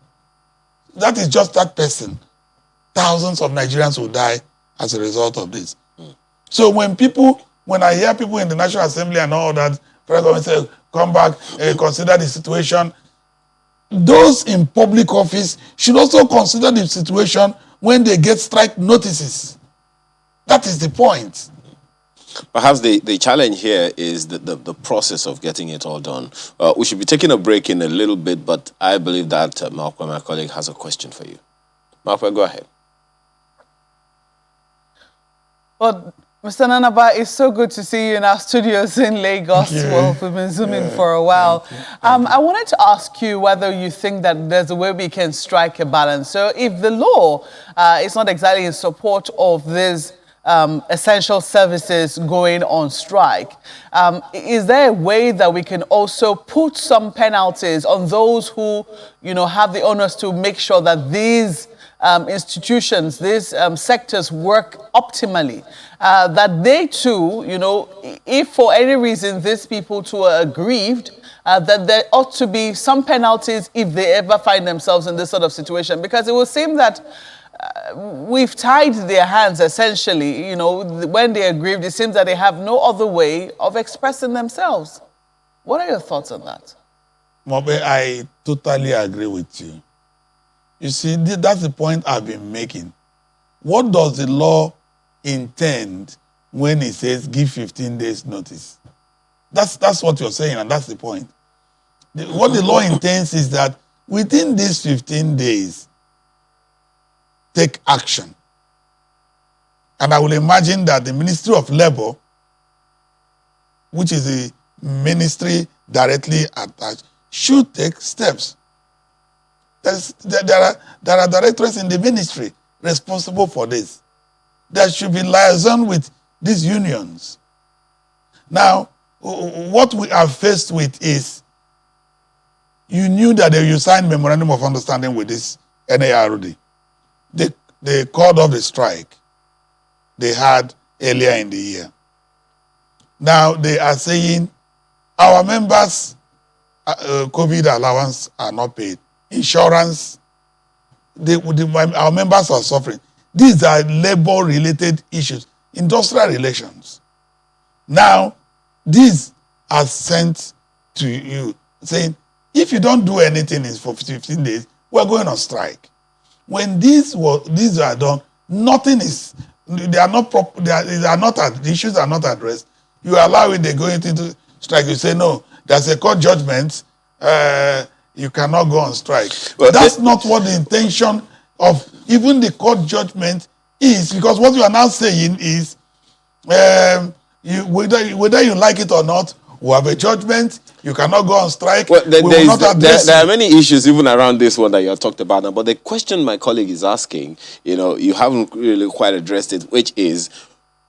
C: That is just that person. Thousands of Nigerians will die as a result of this. So when I hear people in the National Assembly and all that, President say, come back, consider the situation. Those in public office should also consider the situation when they get strike notices. That is the point.
A: Perhaps the challenge here is the process of getting it all done. We should be taking a break in a little bit, but I believe that Malcolm, my colleague, has a question for you. Malcolm, go ahead.
D: Well, Mr. Nanaba, it's so good to see you in our studios in Lagos. Well, we've been zooming for a while. I wanted to ask you whether you think that there's a way we can strike a balance. So if the law is not exactly in support of this essential services going on strike, is there a way that we can also put some penalties on those who, have the onus to make sure that these institutions, these sectors work optimally, that they too, if for any reason these people too are aggrieved, that there ought to be some penalties if they ever find themselves in this sort of situation? Because it would seem that we've tied their hands essentially, when they are aggrieved, it seems that they have no other way of expressing themselves. What are your thoughts on that?
C: Mobe, I totally agree with you. You see, that's the point I've been making. What does the law intend when it says give 15 days notice? That's what you're saying, and that's the point. What the law intends is that within these 15 days, take action. And I will imagine that the Ministry of Labor, which is the ministry directly attached, should take steps. There are directors in the ministry responsible for this. There should be liaison with these unions. Now, what we are faced with is, you knew that you signed memorandum of understanding with this NARD. They called off the strike they had earlier in the year. Now they are saying our members' COVID allowance are not paid. Insurance our members are suffering. These are labor-related issues, industrial relations. Now, these are sent to you saying, if you don't do anything for 15 days, we're going on strike. When these are done, nothing is, they are not the issues are not addressed. You allow it, they go into strike. You say, no, there's a court judgment, you cannot go on strike. Well, that's not what the intention of even the court judgment is, because what you are now saying is, whether you like it or not, we have a judgment, you cannot go on strike.
A: Well, there are many issues even around this one that you have talked about now, but the question my colleague is asking, you haven't really quite addressed it, which is,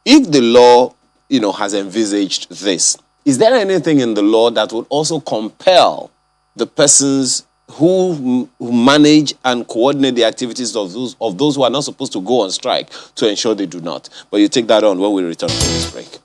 A: if the law, has envisaged this, is there anything in the law that would also compel the persons who manage and coordinate the activities of those who are not supposed to go on strike to ensure they do not? But you take that on when we return from this break.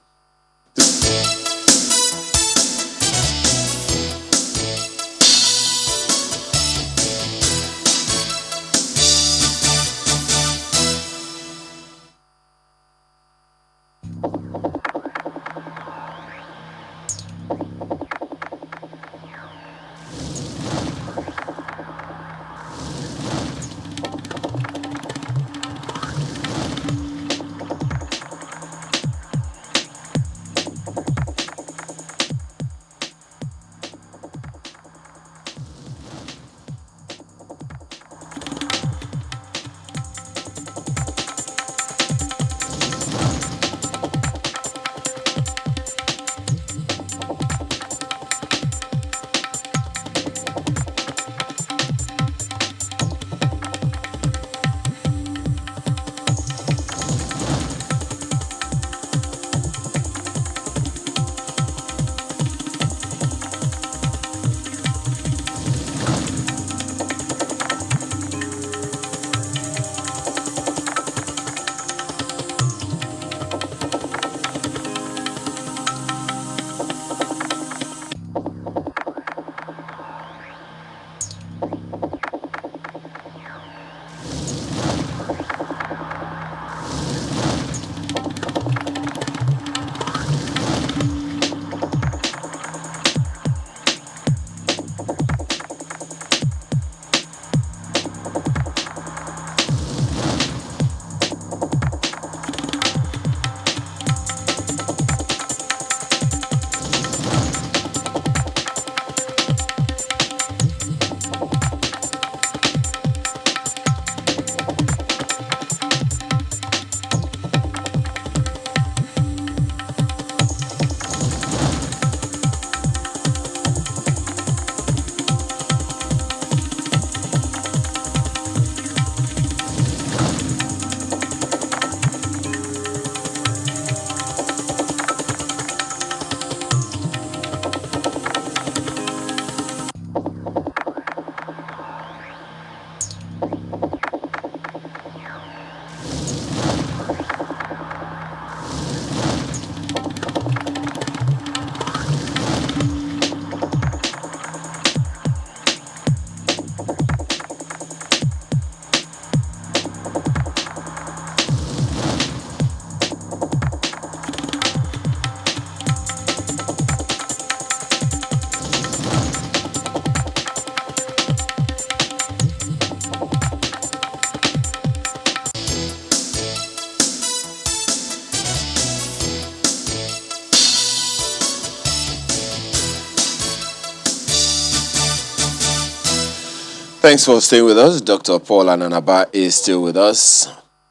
A: Thanks for staying with us. Dr. Paul Ananaba is still with us.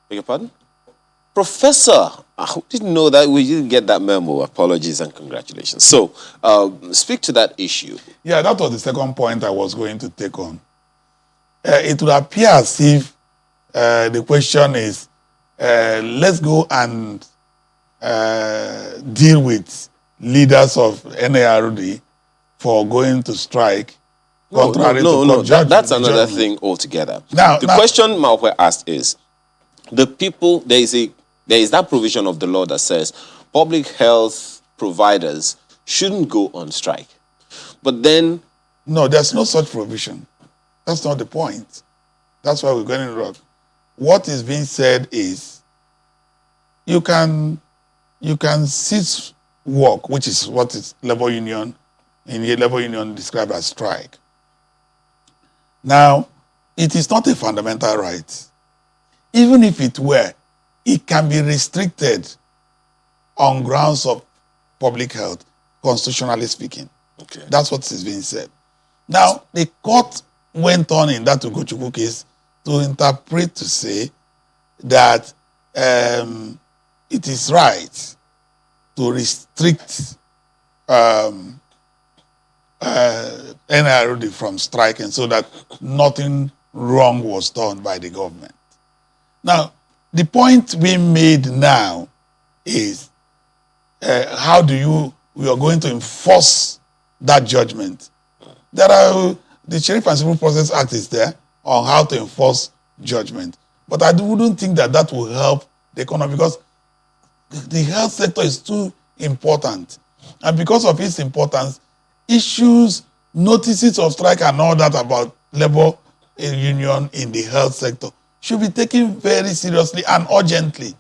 A: Beg your pardon? Professor, I didn't know that. We didn't get that memo. Apologies and congratulations. So, speak to that issue.
C: Yeah, that was the second point I was going to take on. It would appear as if the question is, let's go and deal with leaders of NARD for going to strike.
A: No, that's another thing altogether. Now, the question Malwe asked is, the people, there is that provision of the law that says public health providers shouldn't go on strike. But then...
C: No, there's no such provision. That's not the point. That's why we're going wrong. What is being said is you can cease work, which is what is labor union described as strike. Now, it is not a fundamental right. Even if it were, it can be restricted on grounds of public health, constitutionally speaking.
A: Okay.
C: That's what is being said. Now, the court went on in that Ugochukwu case to interpret to say that it is right to restrict NRD from striking so that nothing wrong was done by the government. Now, the point being made now is how we are going to enforce that judgment. The Sheriff and Civil Process Act is there on how to enforce judgment. But I wouldn't think that will help the economy because the health sector is too important. And because of its importance, issues, notices of strike and all that about labor union in the health sector should be taken very seriously and urgently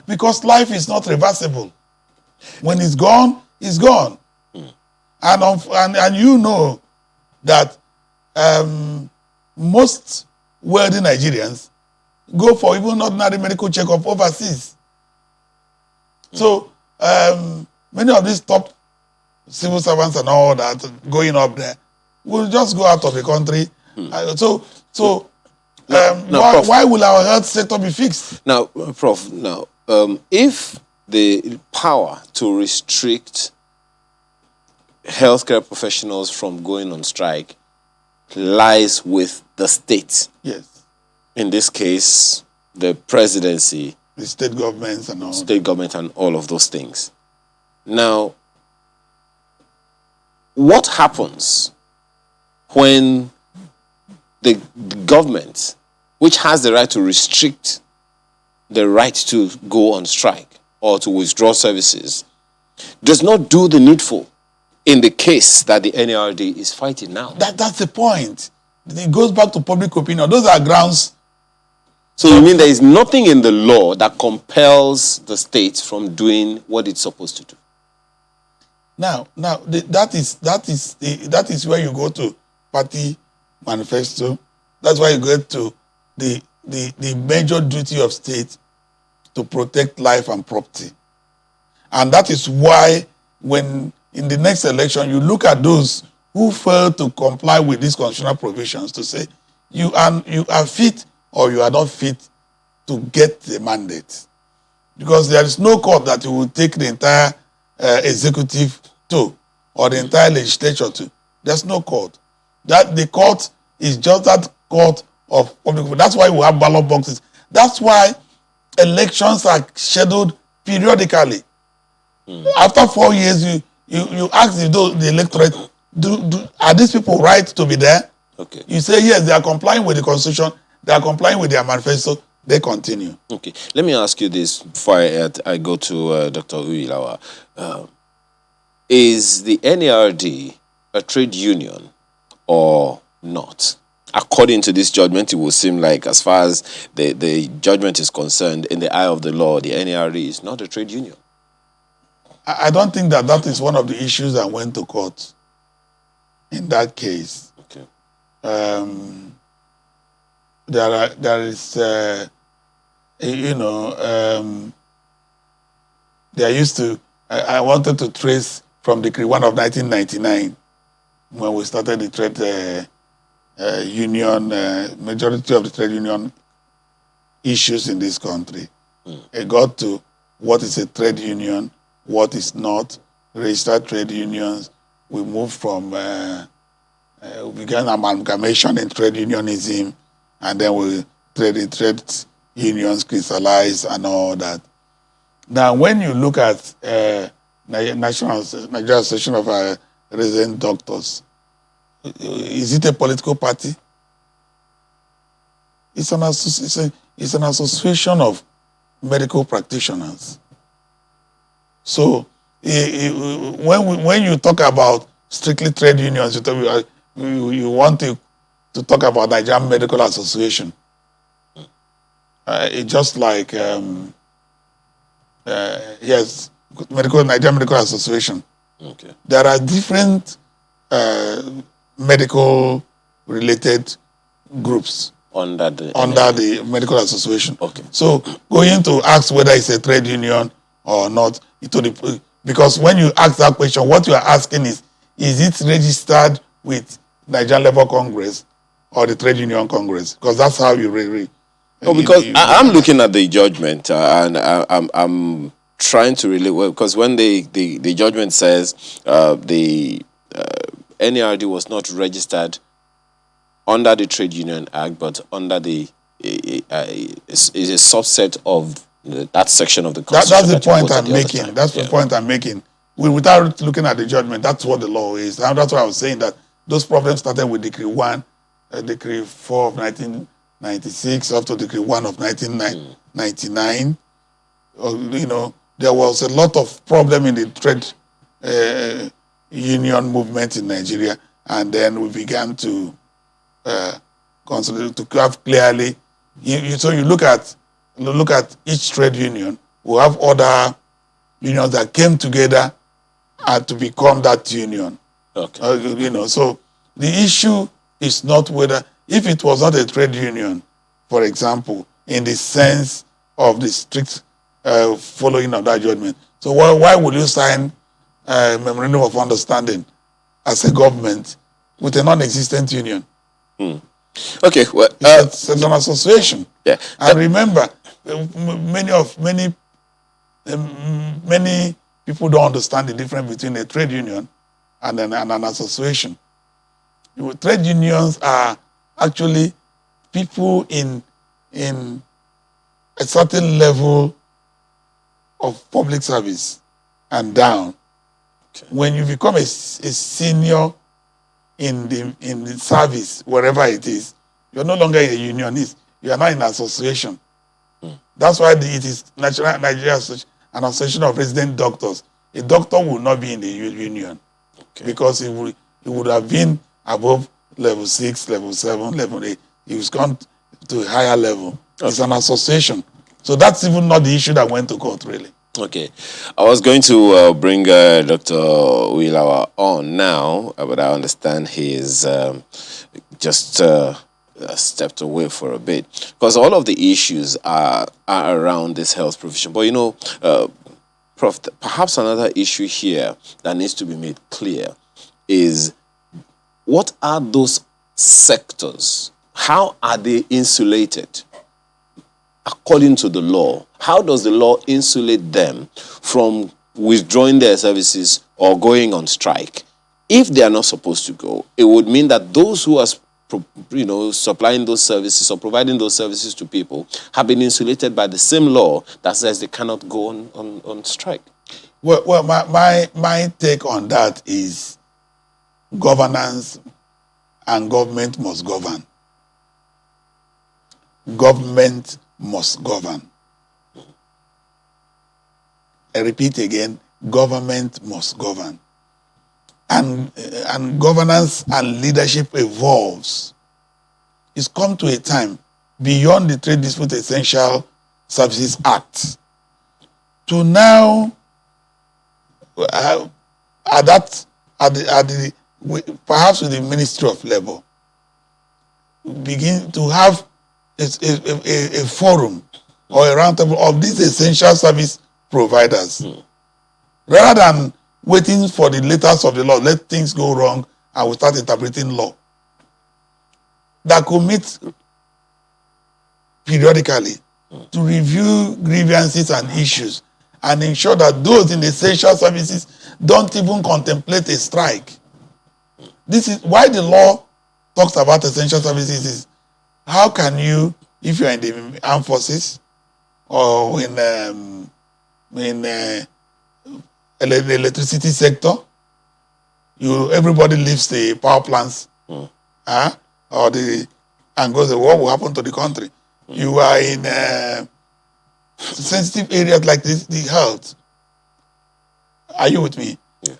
C: because life is not reversible. When it's gone, it's gone. And you know that most wealthy Nigerians go for even ordinary medical checkup overseas. So many of these top civil servants and all that going up there will just go out of the country. Why will our health sector be fixed?
A: Now, Prof, if the power to restrict healthcare professionals from going on strike lies with the state.
C: Yes.
A: In this case, the presidency,
C: the state governments and all.
A: State government and all of those things. Now, what happens when the government, which has the right to restrict the right to go on strike or to withdraw services, does not do the needful in the case that the NLRD is fighting now?
C: That's the point. It goes back to public opinion. Those are grounds.
A: So you mean there is nothing in the law that compels the state from doing what it's supposed to do?
C: Now, that is where you go to party manifesto. That's why you go to the major duty of state to protect life and property. And that is why when in the next election you look at those who fail to comply with these constitutional provisions to say you are fit or you are not fit to get the mandate. Because there is no court that you will take the entire executive to or the entire legislature to. There's no court. That the court is just that court of public. That's why we have ballot boxes. That's why elections are scheduled periodically. After 4 years, you ask the electorate, are these people right to be there?
A: Okay.
C: You say yes, they are complying with the constitution, they are complying with their manifesto, they continue.
A: Okay. Let me ask you this before I go to Dr. Uyilawa. Is the NARD a trade union or not? According to this judgment, it will seem like, as far as the judgment is concerned, in the eye of the law, the NARD is not a trade union.
C: I don't think that is one of the issues that went to court in that case.
A: Okay.
C: I wanted to trace from Decree 1 of 1999 when we started the trade union, majority of the trade union issues in this country. It got to what is a trade union, what is not, registered trade unions. We moved from, we began amalgamation in trade unionism, and then we trade unions crystallized and all that. Now, when you look at Nigeria Association of Resident Doctors, is it a political party? It's an association of medical practitioners. So when you talk about strictly trade unions, you want to talk about Nigerian Medical Association. It's just like yes, Nigerian Medical Association.
A: Okay.
C: There are different medical related groups
A: Under the
C: medical association.
A: Okay.
C: So going to ask whether it's a trade union or not, because when you ask that question, what you are asking is it registered with Nigerian Labour Congress or the Trade Union Congress? Because that's how you really.
A: No, because I'm looking at the judgment and I'm trying to relate, well, because when the judgment says the NERD was not registered under the Trade Union Act, but under the is a subset of that section of the Constitution.
C: That's the point I'm making. That's the point I'm making. Without looking at the judgment, that's what the law is. And that's why I was saying that those problems started with Decree 1, Decree 4 of 1996, up to Decree 1 of 1999. There was a lot of problem in the trade union movement in Nigeria, and then we began to consolidate, to have clearly. So you look at each trade union. We have other unions that came together to become that union.
A: Okay.
C: So the issue is not whether, if it was not a trade union, for example, in the sense of the strict following of that judgment. So why would you sign a memorandum of understanding as a government with a non-existent union?
A: Okay, well,
C: it's an association.
A: Yeah.
C: And remember, many people don't understand the difference between a trade union and an association. Trade unions are actually people in a certain level of public service and down.
A: Okay.
C: When you become a senior in the service, wherever it is, you're no longer a unionist. You are now in an association. That's why it is Nigeria an association of resident doctors. A doctor will not be in the union, because he would have been above level 6, level 7, level 8. He was gone to a higher level. It's an association. So that's even not the issue that went to court, really.
A: Okay. I was going to bring Dr. Uilawa on now, but I understand he's just stepped away for a bit, because all of the issues are around this health provision. But Prof, perhaps another issue here that needs to be made clear is, what are those sectors? How are they insulated according to the law? How does the law insulate them from withdrawing their services or going on strike? If they are not supposed to go, it would mean that those who are supplying those services or providing those services to people have been insulated by the same law that says they cannot go on strike.
C: Well, my take on that is governance, and government must govern. Government must govern. I repeat again, government must govern. And governance and leadership evolves. It's come to a time beyond the Trade Dispute Essential Services Act to now, perhaps with the Ministry of Labour, begin to have a forum or a roundtable of these essential service providers, rather than waiting for the letters of the law, let things go wrong and we start interpreting law. That could meet periodically to review grievances and issues and ensure that those in essential services don't even contemplate a strike. This is why the law talks about essential services. Is how can you, if you're in the armed forces or in the electricity sector, everybody leaves the power plants, and goes, what will happen to the country? You are in sensitive areas like this, the health. Are you with me? Yeah.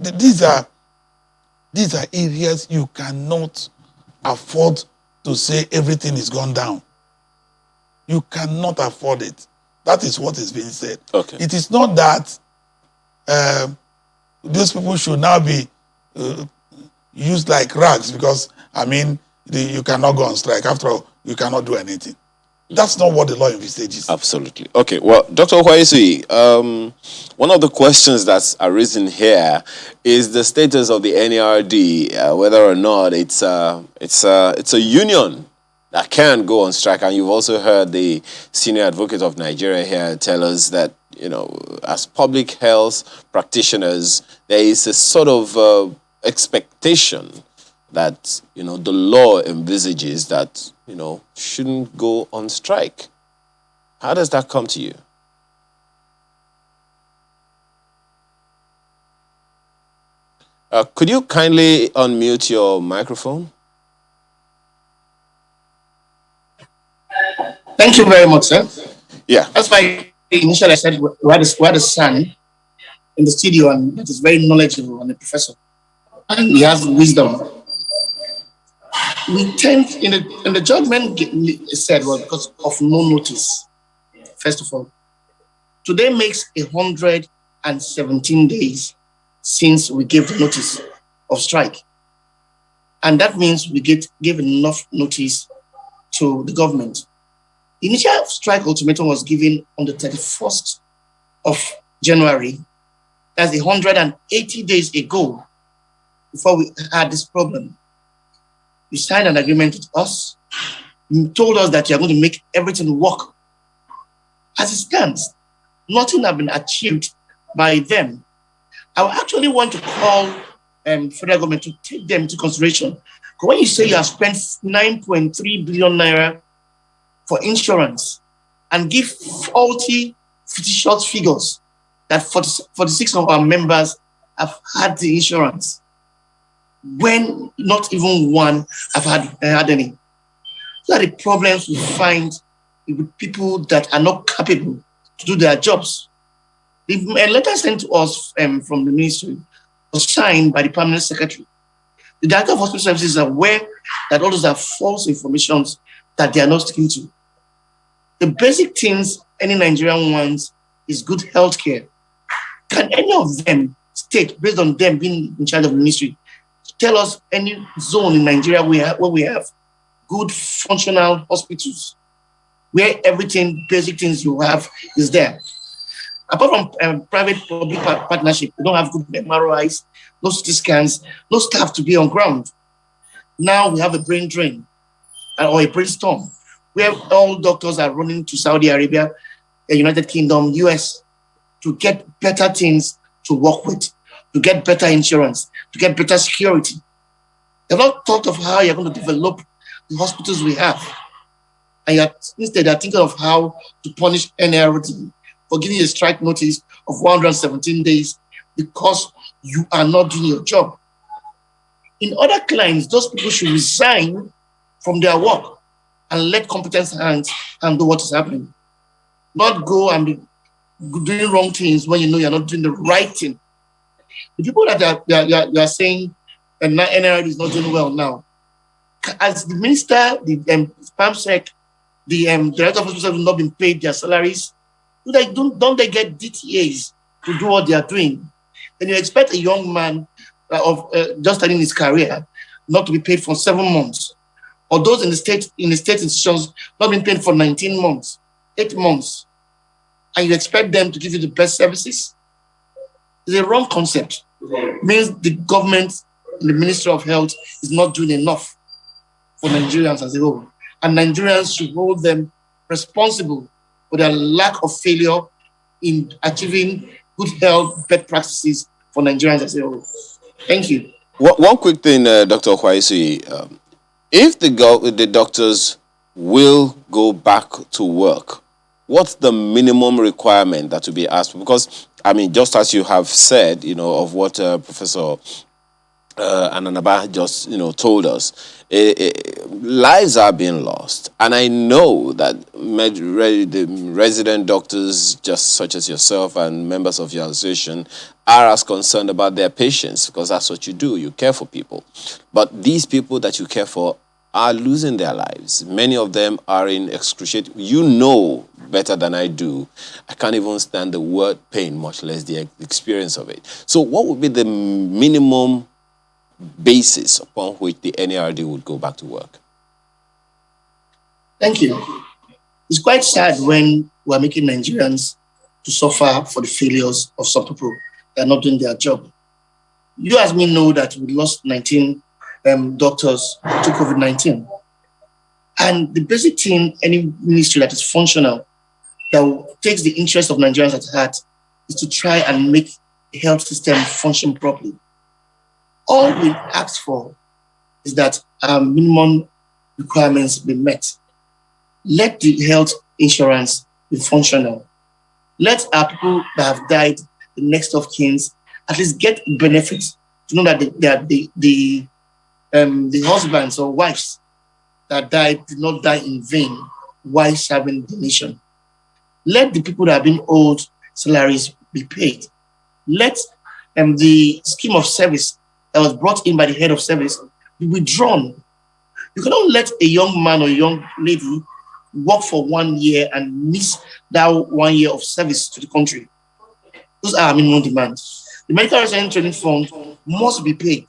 C: These are areas you cannot afford to say everything is gone down. You cannot afford it. That is what is being said.
A: Okay.
C: It is not that these people should now be used like rags because, I mean, you cannot go on strike. After all, you cannot do anything. That's not what the law envisages.
A: Absolutely. Okay. Well, Dr. Kwaisi, one of the questions that's arisen here is the status of the NERD, whether or not it's a union that can go on strike. And you've also heard the senior advocate of Nigeria here tell us that, you know, as public health practitioners, there is a sort of expectation that, you know, the law envisages that, you know, shouldn't go on strike. How does that come to you? Could you kindly unmute your microphone?
H: Thank you very much, sir.
A: Yeah.
H: That's why initially I said we had a son in the studio and that is very knowledgeable and a professor. And he has wisdom. We tend, in the judgment said, well, because of no notice, first of all. Today makes 117 days since we gave the notice of strike. And that means we gave enough notice to the government. The initial strike ultimatum was given on the 31st of January. That's 180 days ago before we had this problem. You signed an agreement with us. You told us that you're going to make everything work. As it stands, nothing has been achieved by them. I actually want to call federal government to take them into consideration. When you say you have spent 9.3 billion naira for insurance and give faulty, fictitious figures that 46 of our members have had the insurance, when not even one have had any. Those are the problems we find with people that are not capable to do their jobs. The letter sent to us from the ministry was signed by the permanent secretary. The Director of Hospital Services is aware that all those are false information that they are not sticking to. The basic things any Nigerian wants is good health care. Can any of them state, based on them being in charge of the ministry, tell us any zone in Nigeria where we have good functional hospitals, where everything, basic things you have is there? Apart from private-public partnership, we don't have good MRIs, no CT scans, no staff to be on ground. Now we have a brain drain or a brainstorm where all doctors are running to Saudi Arabia, the United Kingdom, US, to get better things to work with, to get better insurance, to get better security. They've not thought of how you're going to develop the hospitals we have. And instead, they're thinking of how to punish NRD for giving you a strike notice of 117 days because you are not doing your job. In other clients, those people should resign from their work and let competent hands handle what is happening. Not go and be doing wrong things when you know you're not doing the right thing. The people that you are saying that NRD is not doing well now, as the minister, the PAMSEC, the Director of Hospitals have not been paid their salaries, don't they get DTAs to do what they are doing? Then you expect a young man just starting his career not to be paid for 7 months, or those in the state institutions not being paid for 19 months, 8 months, and you expect them to give you the best services? It's a wrong concept. It means the government and the Ministry of Health is not doing enough for Nigerians as a whole, and Nigerians should hold them responsible for their lack of failure in achieving good health best practices for Nigerians as a whole. Thank you.
A: One quick thing, Dr. Kwaisi. If the doctors will go back to work, what's the minimum requirement that will be asked? Because, I mean, just as you have said, you know, of what Professor Ananaba just, you know, told us, lives are being lost. And I know that the resident doctors, just such as yourself and members of your association, are as concerned about their patients, because that's what you do. You care for people. But these people that you care for are losing their lives. Many of them are in excruciating. You know better than I do. I can't even stand the word pain, much less the experience of it. So what would be the minimum basis upon which the NARD would go back to work?
H: Thank you. It's quite sad when we're making Nigerians to suffer for the failures of some people that are not doing their job. You as me know that we lost 19 doctors to COVID-19. And the basic thing, any ministry that is functional, that takes the interest of Nigerians at heart, is to try and make the health system function properly. All we ask for is that our minimum requirements be met. Let the health insurance be functional. Let our people that have died, the next of kins, at least get benefits to know that the husbands or wives that died did not die in vain while serving the nation. Let the people that have been owed salaries be paid. Let the scheme of service that was brought in by the head of service be withdrawn. You cannot let a young man or a young lady work for 1 year and miss that 1 year of service to the country. Those are our minimum demands. The medical resident training fund must be paid.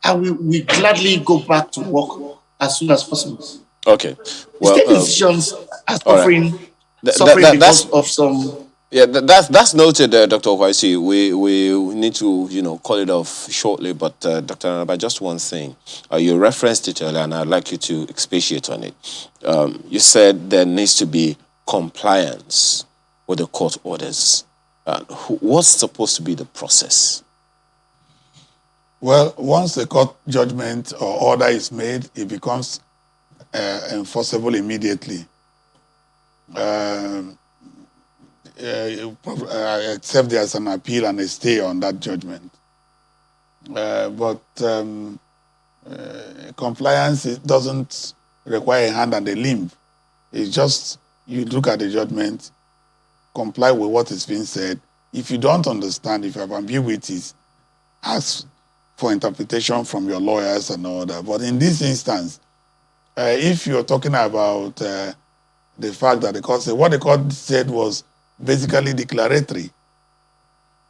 H: And we gladly go back to work as soon as possible.
A: Okay.
H: Well, state decisions are suffering, right. Because of some.
A: Yeah, that's noted, Dr. Ovaisi. We need to, call it off shortly. But Dr. Anaba, just one thing. You referenced it earlier, and I'd like you to expatiate on it. You said there needs to be compliance with the court orders. What's supposed to be the process?
C: Well, once the court judgment or order is made, it becomes enforceable immediately. Except there's an appeal and a stay on that judgment. But compliance, it doesn't require a hand and a limb. It's just you look at the judgment, comply with what is being said. If you don't understand, if you have ambiguities, ask for interpretation from your lawyers and all that. But in this instance, if you're talking about the fact that the court said, what the court said was basically declaratory.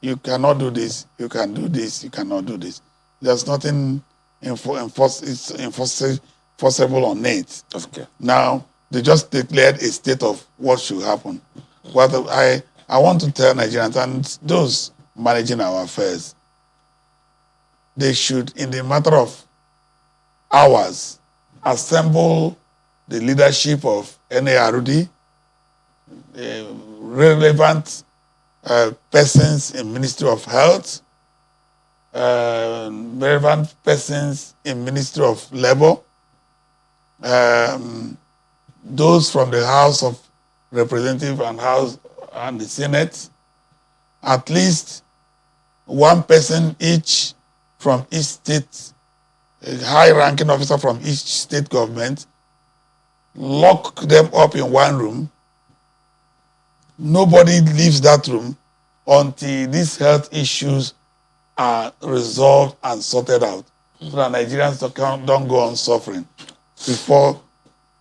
C: You cannot do this, you can do this, you cannot do this. There's nothing enforceable on it.
A: Okay.
C: Now, they just declared a state of what should happen. What I want to tell Nigerians and those managing our affairs, they should, in the matter of hours, assemble the leadership of NARD, relevant persons in Ministry of Health, relevant persons in Ministry of Labor, those from the House of Representatives and the Senate, at least one person each from each state, a high-ranking officer from each state government, lock them up in one room. Nobody leaves that room until these health issues are resolved and sorted out, so that Nigerians don't go on suffering before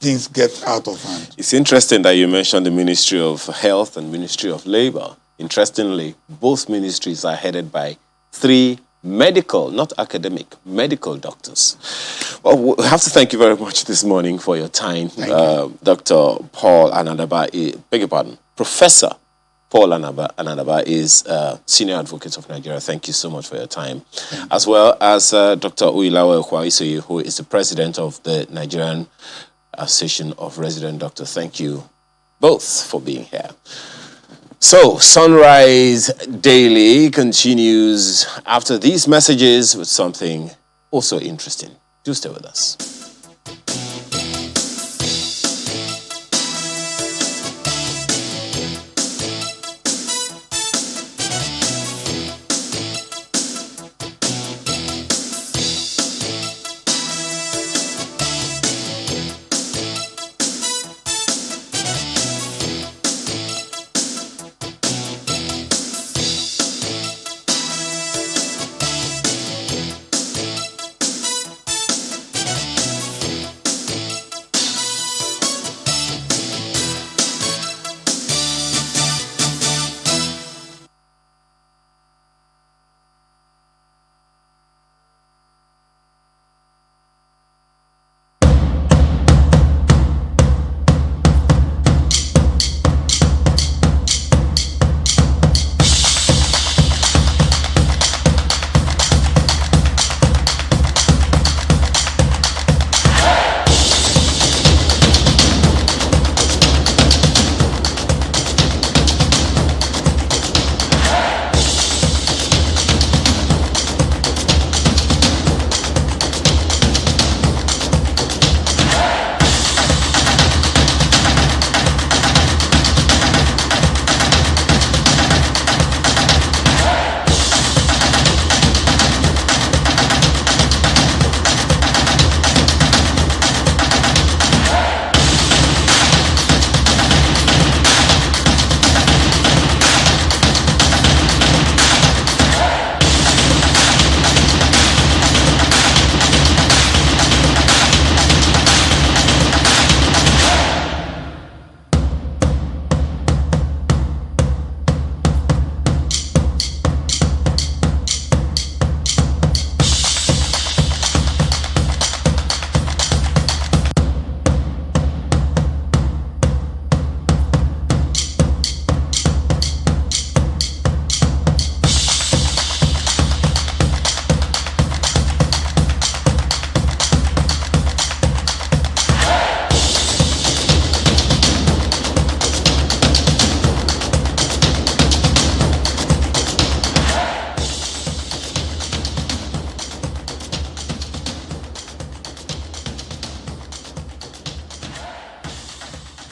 C: things get out of hand.
A: It's interesting that you mentioned the Ministry of Health and Ministry of Labor. Interestingly, both ministries are headed by 3 medical, not academic, medical doctors. Well, we have to thank you very much this morning for your time. Dr. Paul Anandaba, beg your pardon, Professor Paul Anandaba is Senior Advocate of Nigeria. Thank you so much for your time. As well as Dr. Uilawe Kwaisoye, who is the President of the Nigerian Association of Resident Doctors. Thank you both for being here. So, Sunrise Daily continues after these messages with something also interesting. Do stay with us.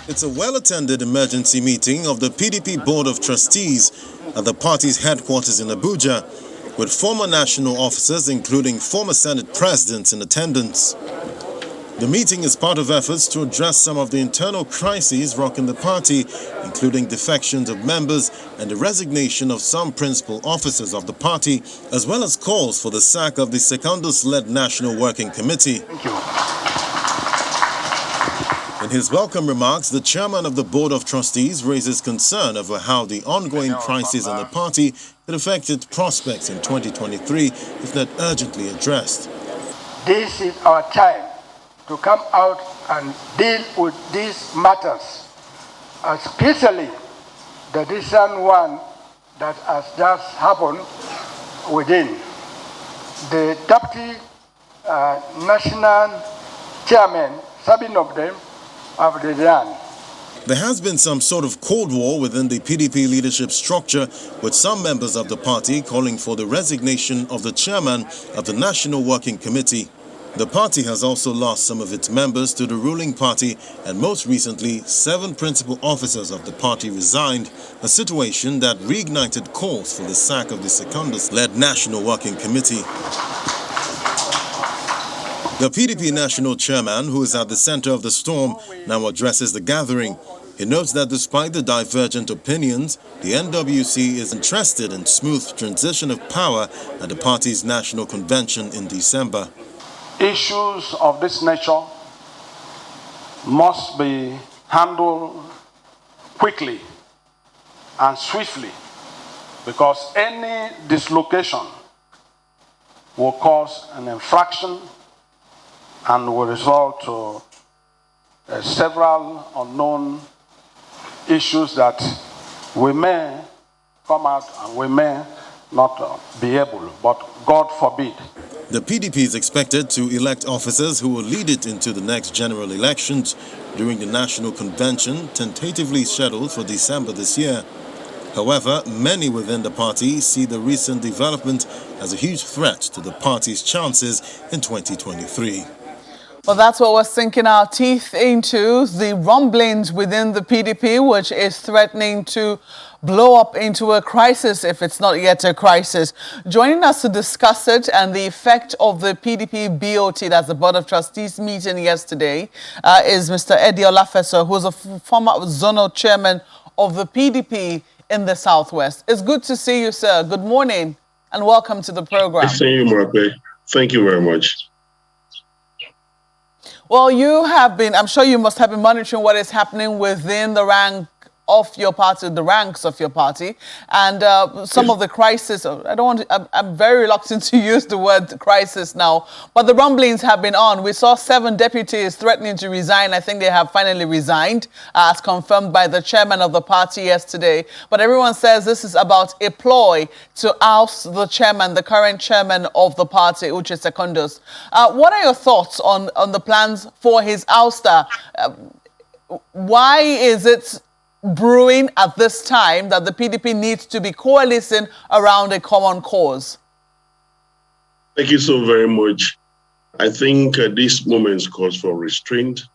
I: It's a well-attended emergency meeting of the PDP Board of Trustees at the party's headquarters in Abuja, with former national officers, including former Senate presidents, in attendance. The meeting is part of efforts to address some of the internal crises rocking the party, including defections of members and the resignation of some principal officers of the party, as well as calls for the sack of the Secondus-led National Working Committee.
J: Thank you.
I: In his welcome remarks, the chairman of the Board of Trustees raises concern over how the ongoing crisis in the party could affect its prospects in 2023 if not urgently addressed.
J: This is our time to come out and deal with these matters, especially the recent one that has just happened within. The deputy national chairman, 7 of them, have resigned.
I: There has been some sort of cold war within the PDP leadership structure, with some members of the party calling for the resignation of the chairman of the National Working Committee. The party has also lost some of its members to the ruling party, and most recently, 7 principal officers of the party resigned, a situation that reignited calls for the sack of the Secondus-led National Working Committee. The PDP national chairman, who is at the center of the storm, now addresses the gathering. He notes that despite the divergent opinions, the NWC is interested in smooth transition of power at the party's national convention in December.
J: Issues of this nature must be handled quickly and swiftly, because any dislocation will cause an infraction and will result to several unknown issues that we may come out and we may not be able, but God forbid.
I: The PDP is expected to elect officers who will lead it into the next general elections during the national convention, tentatively scheduled for December this year. However, many within the party see the recent development as a huge threat to the party's chances in 2023.
D: Well, that's what we're sinking our teeth into, the rumblings within the PDP, which is threatening to blow up into a crisis if it's not yet a crisis. Joining us to discuss it and the effect of the PDP BOT, that's the Board of Trustees meeting yesterday, is Mr. Eddie Olafeso, who's a former zonal chairman of the PDP in the Southwest. It's good to see you, sir. Good morning and welcome to the program.
B: Thank you, Murape. Thank you very much.
D: Well, you have been, I'm sure you must have been monitoring what is happening within the rank of your party, the ranks of your party, and some of the crisis. I'm very reluctant to use the word crisis now, but the rumblings have been on. We saw 7 deputies threatening to resign. I think they have finally resigned, as confirmed by the chairman of the party yesterday. But everyone says this is about a ploy to oust the chairman, the current chairman of the party, Uche Secondus. What are your thoughts on the plans for his ouster? Why is it brewing at this time that the PDP needs to be coalescing around a common cause?
B: Thank you so very much. I think this moment calls for restraint.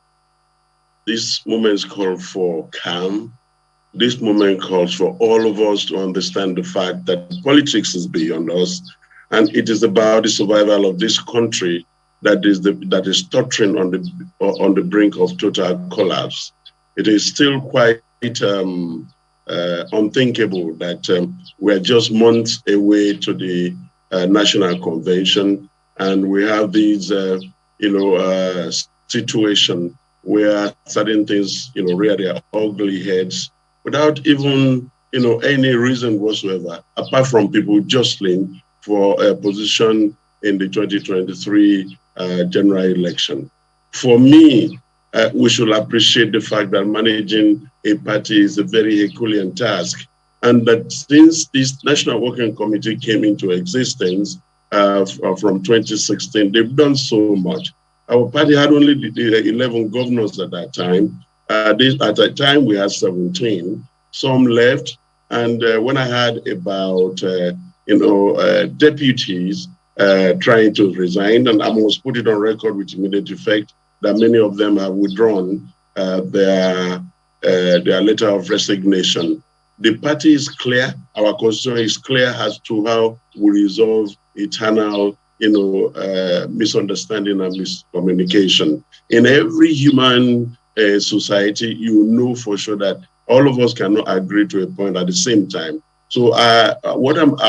B: This moment calls for calm. This moment calls for all of us to understand the fact that politics is beyond us, and it is about the survival of this country that is tottering on the brink of total collapse. It is still quite unthinkable that we're just months away to the national convention, and we have these, situation where certain things, rear their ugly heads without even, any reason whatsoever, apart from people jostling for a position in the 2023 general election. For me, we should appreciate the fact that managing a party is a very Herculean task, and that since this National Working Committee came into existence from 2016, they've done so much. Our party had only 11 governors at that time. At that time, we had 17. Some left, and when I had about deputies trying to resign, and I must put it on record with immediate effect that many of them have withdrawn their their letter of resignation. The party is clear, our constitution is clear as to how we resolve eternal, misunderstanding and miscommunication. In every human society, you know for sure that all of us cannot agree to a point at the same time. So what I'm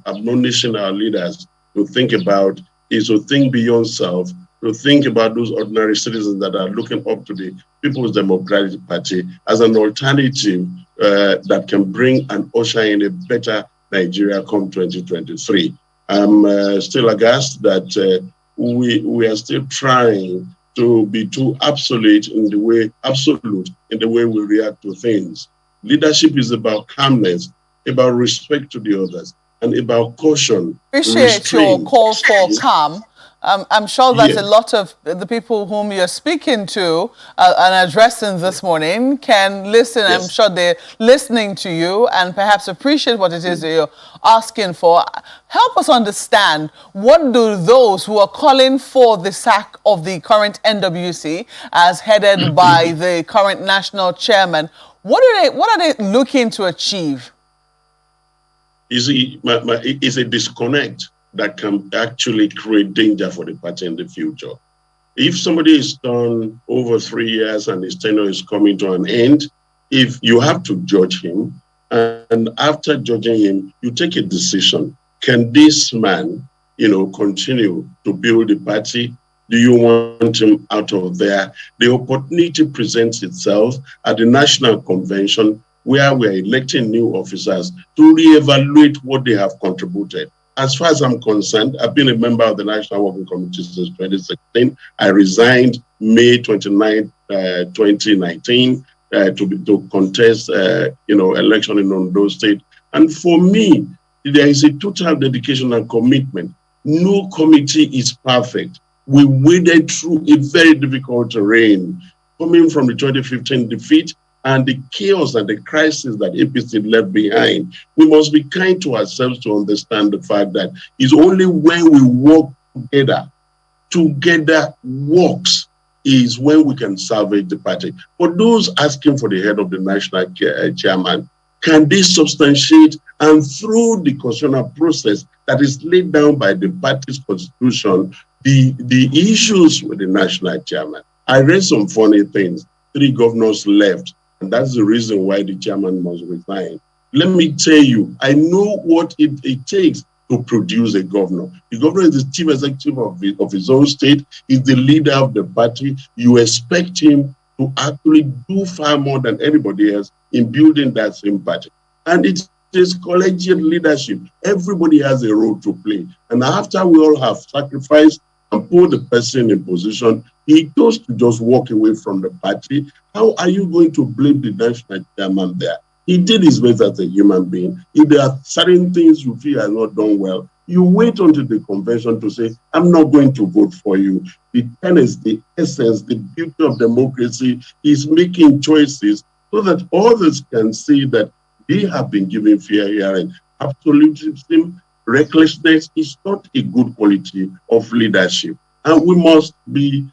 B: admonishing our leaders to think about is to think beyond self, to think about those ordinary citizens that are looking up to the People's Democratic Party as an alternative that can bring and usher in a better Nigeria come 2023. I'm still aghast that we are still trying to be too absolute in the way we react to things. Leadership is about calmness, about respect to the others, and about caution.
D: Appreciate your call for calm. I'm sure that a lot of the people whom you're speaking to and addressing this morning can listen. I'm sure they're listening to you and perhaps appreciate what it is that you're asking for. Help us understand, what do those who are calling for the sack of the current NWC as headed by the current national chairman, what are they looking to achieve?
B: You see, it's a disconnect that can actually create danger for the party in the future. If somebody is done over 3 years and his tenure is coming to an end, if you have to judge him, and after judging him, you take a decision. Can this man, continue to build the party? Do you want him out of there? The opportunity presents itself at the National Convention, where we're electing new officers to reevaluate what they have contributed. As far as I'm concerned, I've been a member of the National Working Committee since 2016. I resigned May 29, 2019 to contest, election in Ondo State. And for me, there is a total dedication and commitment. No committee is perfect. We waded through a very difficult terrain, coming from the 2015 defeat and the chaos and the crisis that APC left behind. We must be kind to ourselves to understand the fact that it's only when we work together works, is when we can salvage the party. For those asking for the head of the national chairman, can they substantiate and through the constitutional process that is laid down by the party's constitution, the issues with the national chairman? I read some funny things. 3 governors left, and that's the reason why the chairman must resign. Let me tell you, I know what it takes to produce a governor. The governor is the chief executive of his own state. He's the leader of the party. You expect him to actually do far more than anybody else in building that same party. And it is collegiate leadership. Everybody has a role to play. And after we all have sacrificed and put the person in position, he chose to just walk away from the party. How are you going to blame the national chairman there? He did his best as a human being. If there are certain things you feel are not done well, you wait until the convention to say, I'm not going to vote for you. The tenets, the essence, the beauty of democracy is making choices so that others can see that they have been given fair hearing. Absolutism, recklessness is not a good quality of leadership. And we must be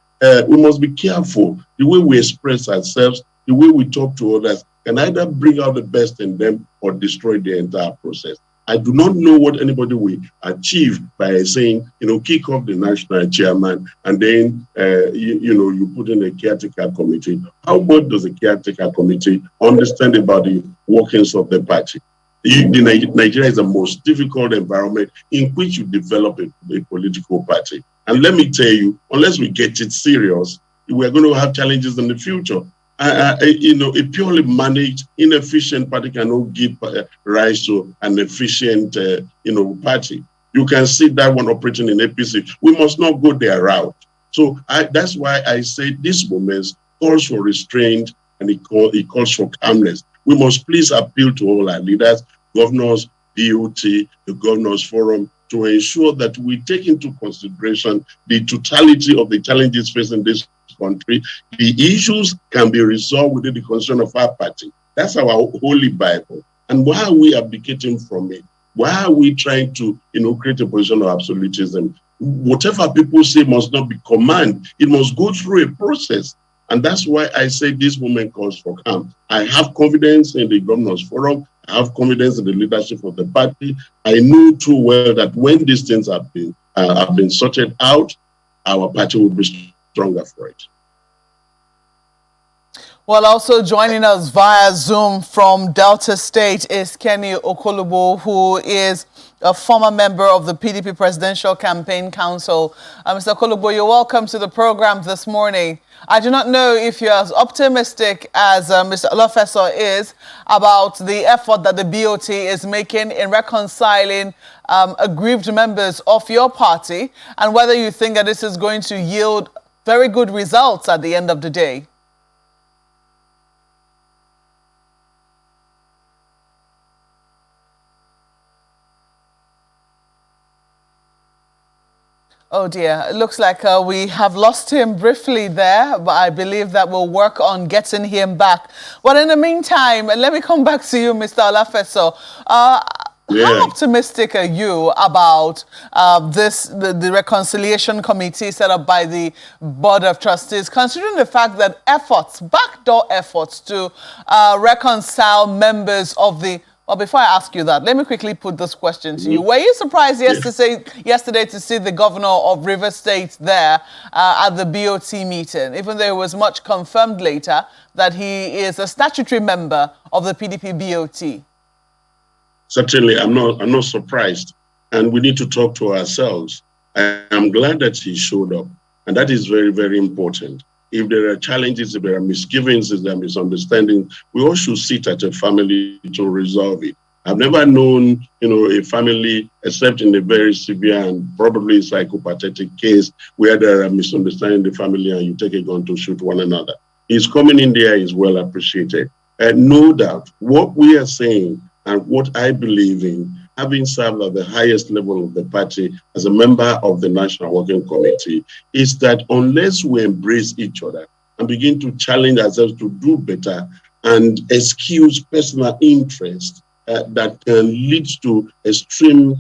B: careful. The way we express ourselves, the way we talk to others can either bring out the best in them or destroy the entire process. I do not know what anybody will achieve by saying, kick off the national chairman and then, you put in a caretaker committee. How much does a caretaker committee understand about the workings of the party? Nigeria is the most difficult environment in which you develop a political party. And let me tell you, unless we get it serious, we're going to have challenges in the future. A purely managed, inefficient party cannot give rise to an efficient, party. You can see that one operating in APC. We must not go their route. So that's why I say this moment calls for restraint and it calls for calmness. We must please appeal to all our leaders, governors, DOT, the Governors Forum, to ensure that we take into consideration the totality of the challenges facing this country. The issues can be resolved within the constitution of our party. That's our holy Bible. And why are we abdicating from it? Why are we trying to, create a position of absolutism? Whatever people say must not be command. It must go through a process. And that's why I say this movement calls for calm. I have confidence in the Governors Forum. I have confidence in the leadership of the party. I know too well that when these things have been sorted out, our party will be stronger for it.
D: Well, also joining us via Zoom from Delta State is Kenny Okolobo, who is a former member of the PDP Presidential Campaign Council. Mr. Okolobo, you're welcome to the program this morning. I do not know if you're as optimistic as Mr. Olafeso is about the effort that the BOT is making in reconciling aggrieved members of your party, and whether you think that this is going to yield very good results at the end of the day. Oh dear, it looks like we have lost him briefly there, but I believe that we'll work on getting him back. But in the meantime, let me come back to you, Mr. Olafeso. How optimistic are you about the reconciliation committee set up by the Board of Trustees, considering the fact that backdoor efforts to reconcile members of the... Well, before I ask you that, let me quickly put this question to you. Were you surprised yesterday to see the governor of Rivers State there at the BOT meeting, even though it was much confirmed later that he is a statutory member of the PDP BOT?
B: Certainly, I'm not surprised. And we need to talk to ourselves. I'm glad that he showed up. And that is very, very important. If there are challenges, if there are misgivings, if there are misunderstandings, we all should sit as a family to resolve it. I've never known, a family, except in a very severe and probably psychopathetic case where there are misunderstandings in the family and you take a gun to shoot one another. His coming in there is well appreciated. And no doubt, what we are saying and what I believe in, having served at the highest level of the party as a member of the National Working Committee, is that unless we embrace each other and begin to challenge ourselves to do better and excuse personal interest that can lead to extreme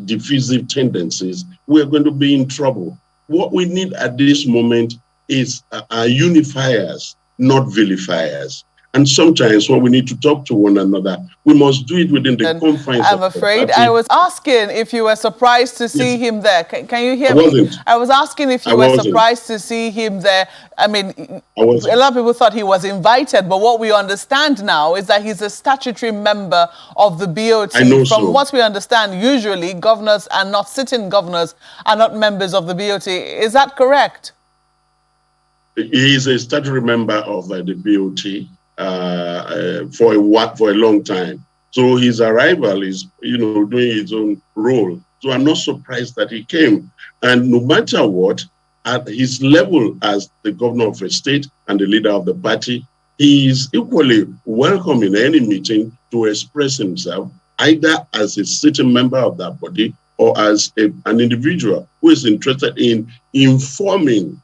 B: divisive tendencies, we're going to be in trouble. What we need at this moment is unifiers, not vilifiers. And sometimes when we need to talk to one another, we must do it within the confines
D: I'm afraid I was asking if you were surprised to see him there. Can you hear me? I was asking if you were surprised to see him there. I mean, a lot of people thought he was invited, but what we understand now is that he's a statutory member of the BOT. From what we understand, usually governors are not, sitting governors are not members of the BOT. Is that correct?
B: He is a statutory member of the BOT. For a long time. So his arrival is, doing his own role. So I'm not surprised that he came. And no matter what, at his level as the governor of a state and the leader of the party, he is equally welcome in any meeting to express himself, either as a sitting member of that body or as an individual who is interested in informing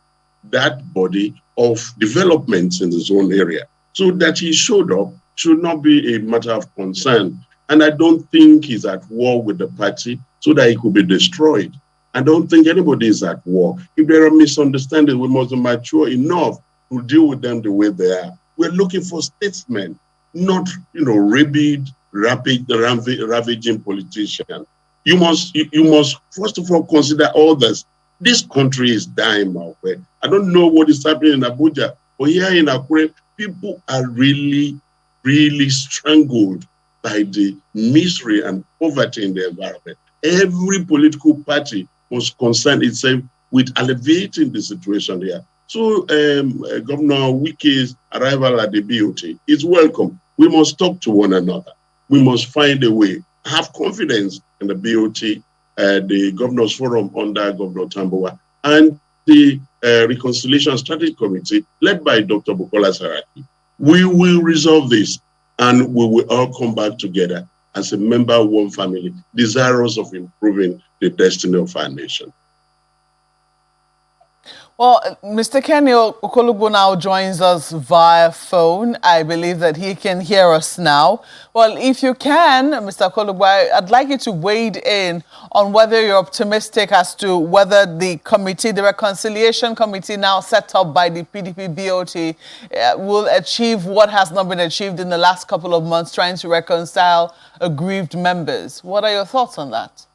B: that body of developments in his own area. So that he showed up should not be a matter of concern. And I don't think he's at war with the party so that he could be destroyed. I don't think anybody is at war. If there are misunderstandings, we must be mature enough to deal with them the way they are. We're looking for statesmen, not, rabid, ravaging politicians. You must first of all consider all this. This country is dying, my way. I don't know what is happening in Abuja, but here in Akure, people are really, really strangled by the misery and poverty in the environment. Every political party must concern itself with alleviating the situation here. So Governor Wike's arrival at the BOT is welcome. We must talk to one another. We must find a way. Have confidence in the BOT, the Governors Forum under Governor Tambuwa, and the Reconciliation Strategy Committee led by Dr. Bukola Saraki. We will resolve this and we will all come back together as a member of one family, desirous of improving the destiny of our nation.
D: Well, Mr. Kenny Okolugbo now joins us via phone. I believe that he can hear us now. Well, if you can, Mr. Okolugbo, I'd like you to wade in on whether you're optimistic as to whether the committee, the reconciliation committee now set up by the PDP BOT, will achieve what has not been achieved in the last couple of months, trying to reconcile aggrieved members. What are your thoughts on that?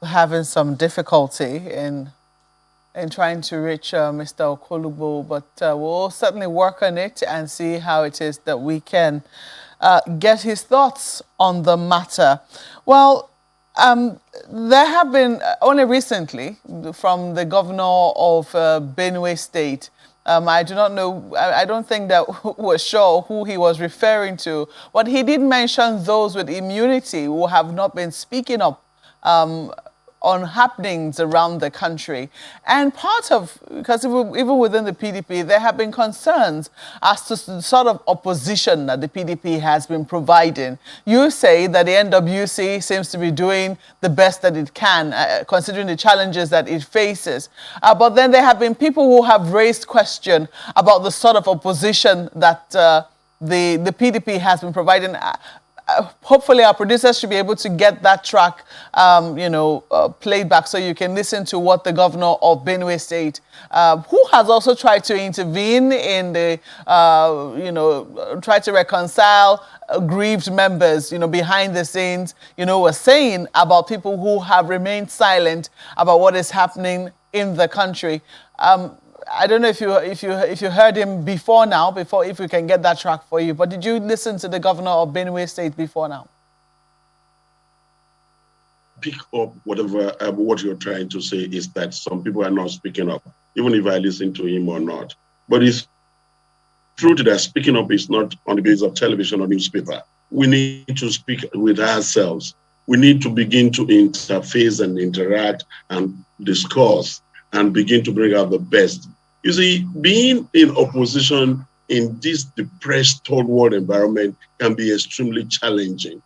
D: Having some difficulty in trying to reach Mr. Okolugbo, but we'll certainly work on it and see how it is that we can get his thoughts on the matter. Well, there have been only recently from the governor of Benue State. I do not know, I don't think that we're sure who he was referring to, but he did mention those with immunity who have not been speaking up on happenings around the country. And part of, because even within the PDP, there have been concerns as to the sort of opposition that the PDP has been providing. You say that the NWC seems to be doing the best that it can, considering the challenges that it faces. But then there have been people who have raised question about the sort of opposition that the PDP has been providing. Hopefully our producers should be able to get that track, played back so you can listen to what the governor of Benue State, who has also tried to intervene in the, try to reconcile aggrieved members, behind the scenes, was saying about people who have remained silent about what is happening in the country. I don't know if you heard him before if we can get that track for you, but did you listen to the governor of Benue State before now?
K: Pick up whatever what you're trying to say is that some people are not speaking up, even if I listen to him or not. But it's true that speaking up is not on the basis of television or newspaper. We need to speak with ourselves. We need to begin to interface and interact and discuss and begin to bring out the best. You see, being in opposition in this depressed third world environment can be extremely challenging.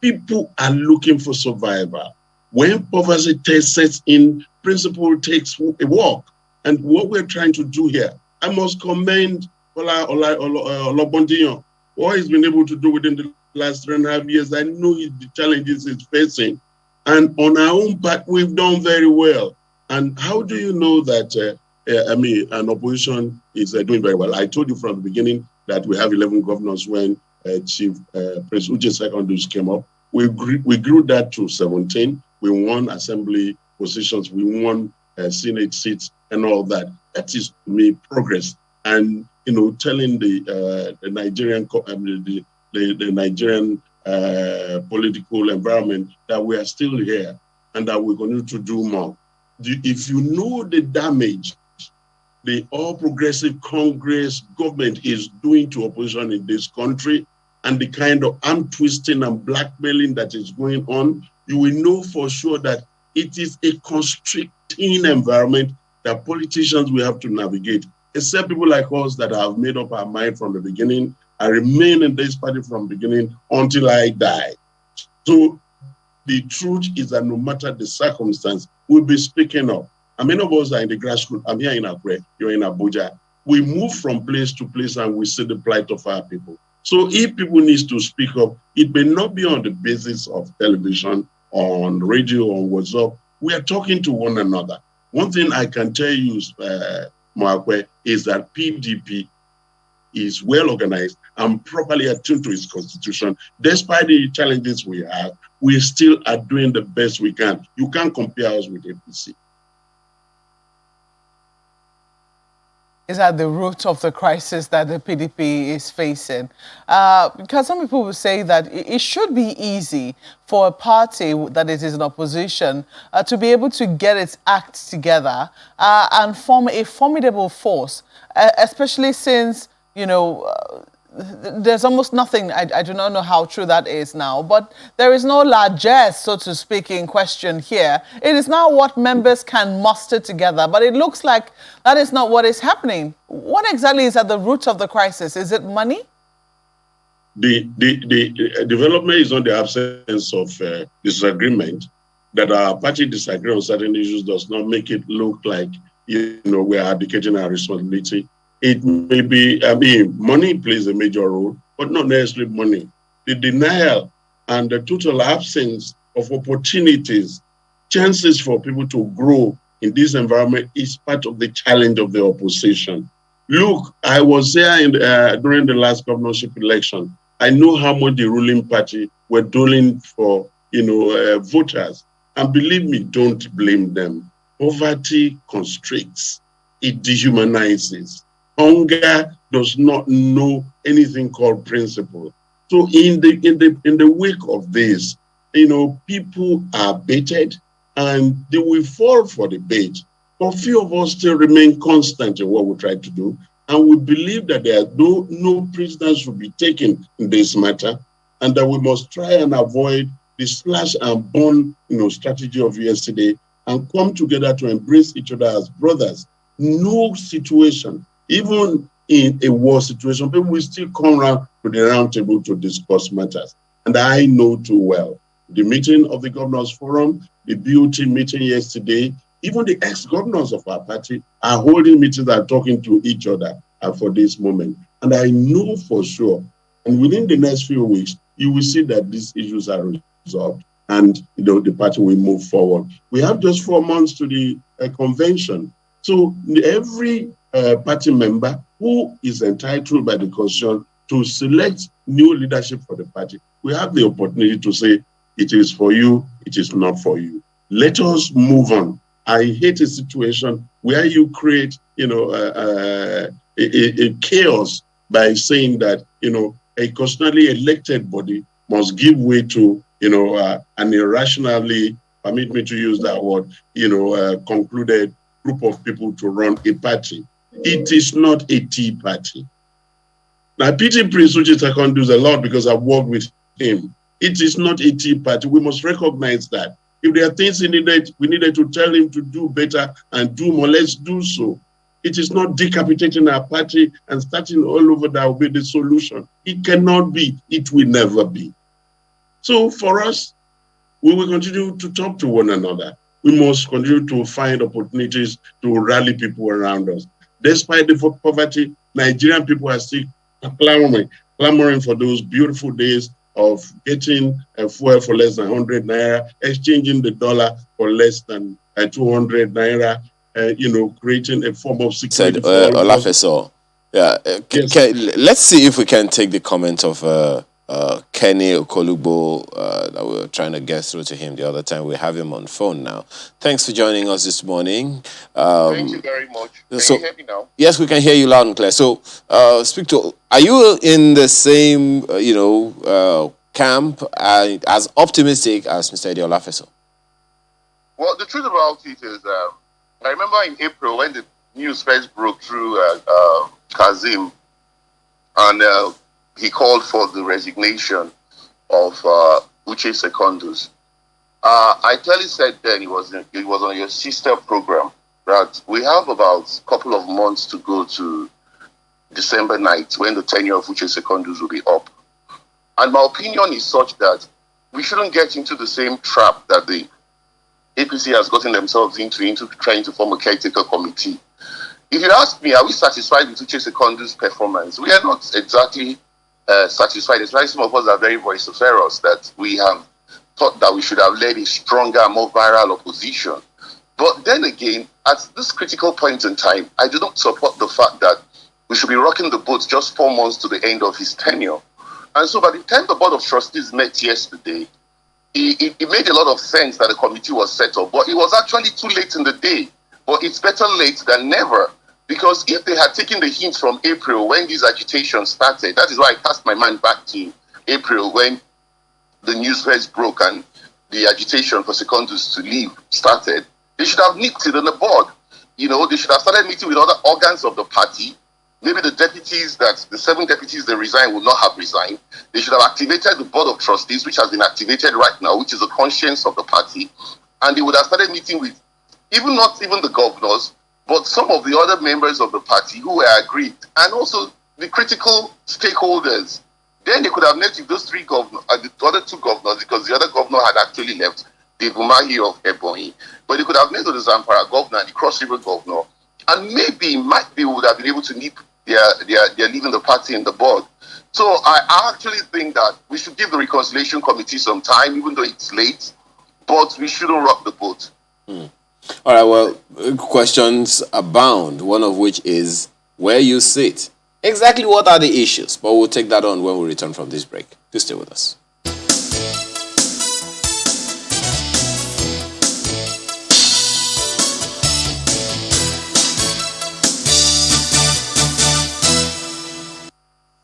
K: People are looking for survival. When poverty sets in, principle takes a walk. And what we're trying to do here, I must commend Olabondiyan, what he's been able to do within the last 3.5 years. I know the challenges he's facing. And on our own part, we've done very well. And how do you know that, an opposition is doing very well? I told you from the beginning that we have 11 governors when Chief Prince Uche Secondus came up. We grew that to 17. We won assembly positions. We won Senate seats and all that. That is, to me, progress. And, telling the Nigerian, the Nigerian political environment that we are still here and that we're going to do more. If you know the damage the All Progressive Congress government is doing to opposition in this country and the kind of arm twisting and blackmailing that is going on, you will know for sure that it is a constricting environment that politicians will have to navigate, except people like us that have made up our mind from the beginning. I remain in this party from the beginning until I die. So the truth is that no matter the circumstance, we'll be speaking up. And many of us are in the grassroots. I'm here in Akure, you're in Abuja. We move from place to place and we see the plight of our people. So if people need to speak up, it may not be on the basis of television, on radio, on WhatsApp. We are talking to one another. One thing I can tell you, Moakwe, is that PDP is well organized and properly attuned to its constitution. Despite the challenges we have, we still are doing the best we can. You can't compare us with APC.
D: Is at the root of the crisis that the PDP is facing. Because some people will say that it should be easy for a party that is in opposition to be able to get its act together and form a formidable force, especially since, there's almost nothing, I do not know how true that is now, but there is no largesse, so to speak, in question here. It is now what members can muster together, but it looks like that is not what is happening. What exactly is at the root of the crisis? Is it money?
K: The development is not the absence of disagreement. That our party disagree on certain issues does not make it look like, we are abdicating our responsibility. It may be, money plays a major role, but not necessarily money. The denial and the total absence of opportunities, chances for people to grow in this environment is part of the challenge of the opposition. Look, I was there during the last governorship election. I know how much the ruling party were doing for, voters. And believe me, don't blame them. Poverty constricts, it dehumanizes. Hunger does not know anything called principle. So in the wake of this, people are baited and they will fall for the bait. But few of us still remain constant in what we try to do. And we believe that there are no prisoners should be taken in this matter, and that we must try and avoid the slash and burn strategy of yesterday and come together to embrace each other as brothers. No situation, even in a war situation, people will still come around to the round table to discuss matters. And I know too well, the meeting of the Governors Forum, the BOT meeting yesterday, even the ex-governors of our party are holding meetings and talking to each other for this moment. And I know for sure, and within the next few weeks, you will see that these issues are resolved and the party will move forward. We have just 4 months to the convention. So every party member who is entitled by the Constitution to select new leadership for the party, we have the opportunity to say, it is for you, it is not for you. Let us move on. I hate a situation where you create, a chaos by saying that, a constitutionally elected body must give way to, an irrationally, permit me to use that word, concluded group of people to run a party. It is not a tea party. Now, PT Prince Uche does a lot because I've worked with him. It is not a tea party. We must recognize that. If there are things we needed to tell him to do better and do more, let's do so. It is not decapitating our party and starting all over that will be the solution. It cannot be. It will never be. So for us, we will continue to talk to one another. We must continue to find opportunities to rally people around us. Despite the poverty, Nigerian people are still clamoring for those beautiful days of getting fuel for less than 100 naira, exchanging the dollar for less than 200 naira, creating a form of security.
A: Said Olafeso. Yeah.
K: Yes.
A: Let's see if we can take the comment of Kenny Okolugbo that we were trying to get through to him the other time. We have him on phone now. Thanks for joining us this morning.
B: Thank you very much. Can you hear me now?
A: Yes, we can hear you loud and clear. So, are you in the same, camp as optimistic as Mr. Eddie Olafeso?
B: Well, the truth about it is, I remember in April when the news first broke through Kazim, and he called for the resignation of Uche Secondus. I clearly said then, it was on your sister program, that we have about a couple of months to go to December 9th when the tenure of Uche Secondus will be up. And my opinion is such that we shouldn't get into the same trap that the APC has gotten themselves into trying to form a caretaker committee. If you ask me, are we satisfied with Uche Secondus' performance? We are not exactly satisfied. It's like some of us are very vociferous that we have thought that we should have led a stronger, more viral opposition. But then again, at this critical point in time, I do not support the fact that we should be rocking the boat just 4 months to the end of his tenure. And so by the time the Board of Trustees met yesterday, it made a lot of sense that the committee was set up, but it was actually too late in the day. But it's better late than never, because if they had taken the hint from April when these agitations started, that is why I cast my mind back to April when the news first broke and the agitation for Secondus to leave started, they should have nipped it on the board. They should have started meeting with other organs of the party maybe the deputies, that the 7 deputies they resigned would not have resigned. They should have activated the board of trustees, which has been activated right now, which is the conscience of the party. And they would have started meeting with not even the governors, but some of the other members of the party who were aggrieved, and also the critical stakeholders. Then they could have met with those 3 governors, the other 2 governors, because the other governor had actually left, the Bumahi of Ebonyi. But they could have met with the Zamfara governor and the Cross River governor, and might be would have been able to nip their leaving the party in the bud. So I actually think that we should give the Reconciliation Committee some time, even though it's late, but we shouldn't rock the boat.
A: All right, well, questions abound, one of which is where you sit. Exactly what are the issues? But we'll take that on when we return from this break. Do stay with us.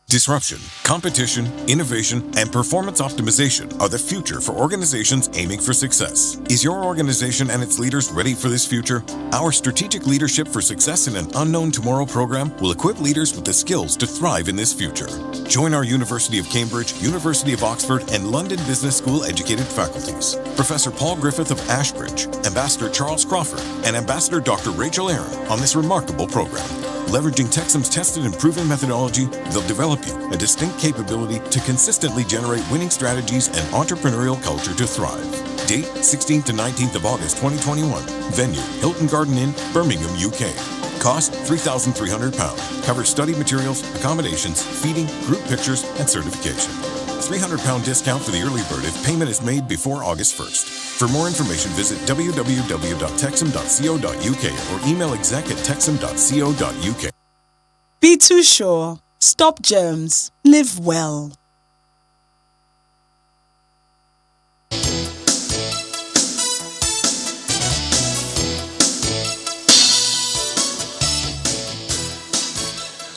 L: Disruption, competition, innovation, and performance optimization are the future for organizations aiming for success. Is your organization and its leaders ready for this future? Our Strategic Leadership for Success in an Unknown Tomorrow program will equip leaders with the skills to thrive in this future. Join our University of Cambridge, University of Oxford, and London Business School educated faculties. Professor Paul Griffith of Ashbridge, Ambassador Charles Crawford, and Ambassador Dr. Rachel Aaron on this remarkable program. Leveraging Texam's tested and proven methodology, they'll develop you a distinct capability to consistently generate winning strategies and entrepreneurial culture to thrive. Date 16th to 19th of August 2021. Venue Hilton Garden Inn, Birmingham, UK. Cost £3,300. Covers study materials, accommodations, feeding, group pictures, and certification. £300 discount for the early bird if payment is made before August 1st. For more information, visit www.texam.co.uk or email exec@texam.co.uk.
M: Be too sure. Stop germs. Live well.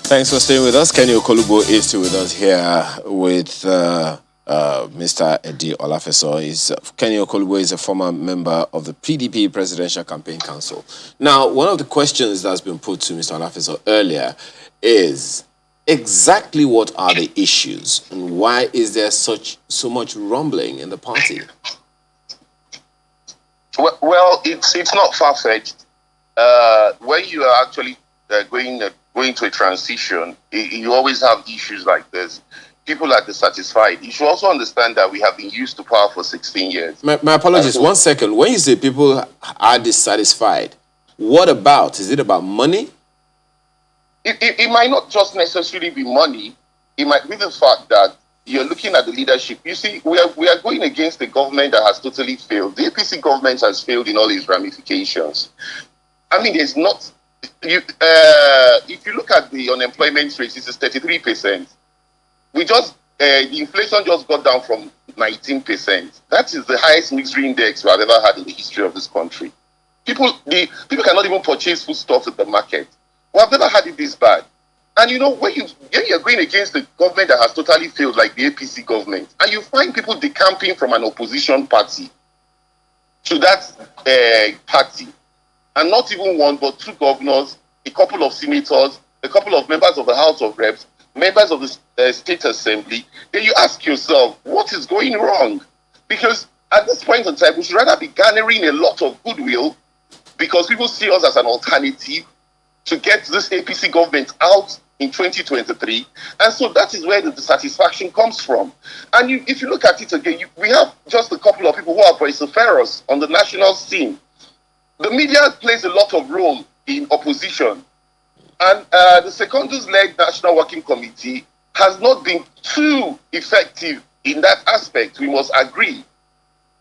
A: Thanks for staying with us. Kenny Okolubo is still with us here with Mr. Eddie Olafeso. Kenny Okolubo is a former member of the PDP Presidential Campaign Council. Now, one of the questions that's been put to Mr. Olafeso earlier is exactly what are the issues and why is there so much rumbling in the party?
B: Well, it's not far-fetched. When you are actually going to a transition, you always have issues like this. People are dissatisfied. You should also understand that we have been used to power for 16 years.
A: My apologies, 1 second. When you say people are dissatisfied, what about? Is it about money?
B: It might not just necessarily be money. It might be the fact that you're looking at the leadership. You see, we are going against a government that has totally failed. The APC government has failed in all its ramifications. I mean, there's not... if you look at the unemployment rate, it's 33%. The inflation just got down from 19%. That is the highest misery index we have ever had in the history of this country. People cannot even purchase foodstuffs at the market. We have never had it this bad. And you know, when you're going against the government that has totally failed, like the APC government, and you find people decamping from an opposition party to that party, and not even 1 but 2 governors, a couple of senators, a couple of members of the House of Reps, members of the State Assembly, then you ask yourself, what is going wrong? Because at this point in time, we should rather be garnering a lot of goodwill because people see us as an alternative to get this APC government out in 2023. And so that is where the dissatisfaction comes from. And if you look at it again, we have just a couple of people who are vociferous on the national scene. The media plays a lot of role in opposition. And the Secondus-led National Working Committee has not been too effective in that aspect, we must agree.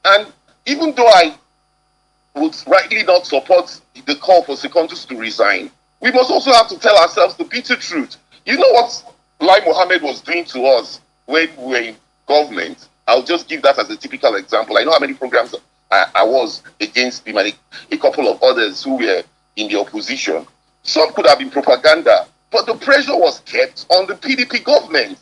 B: And even though I would rightly not support the call for Secondus to resign, we must also have to tell ourselves the bitter truth. You know what Lai Mohammed was doing to us when we were in government? I'll just give that as a typical example. I know how many programs I was against him and a couple of others who were in the opposition. Some could have been propaganda, but the pressure was kept on the PDP government.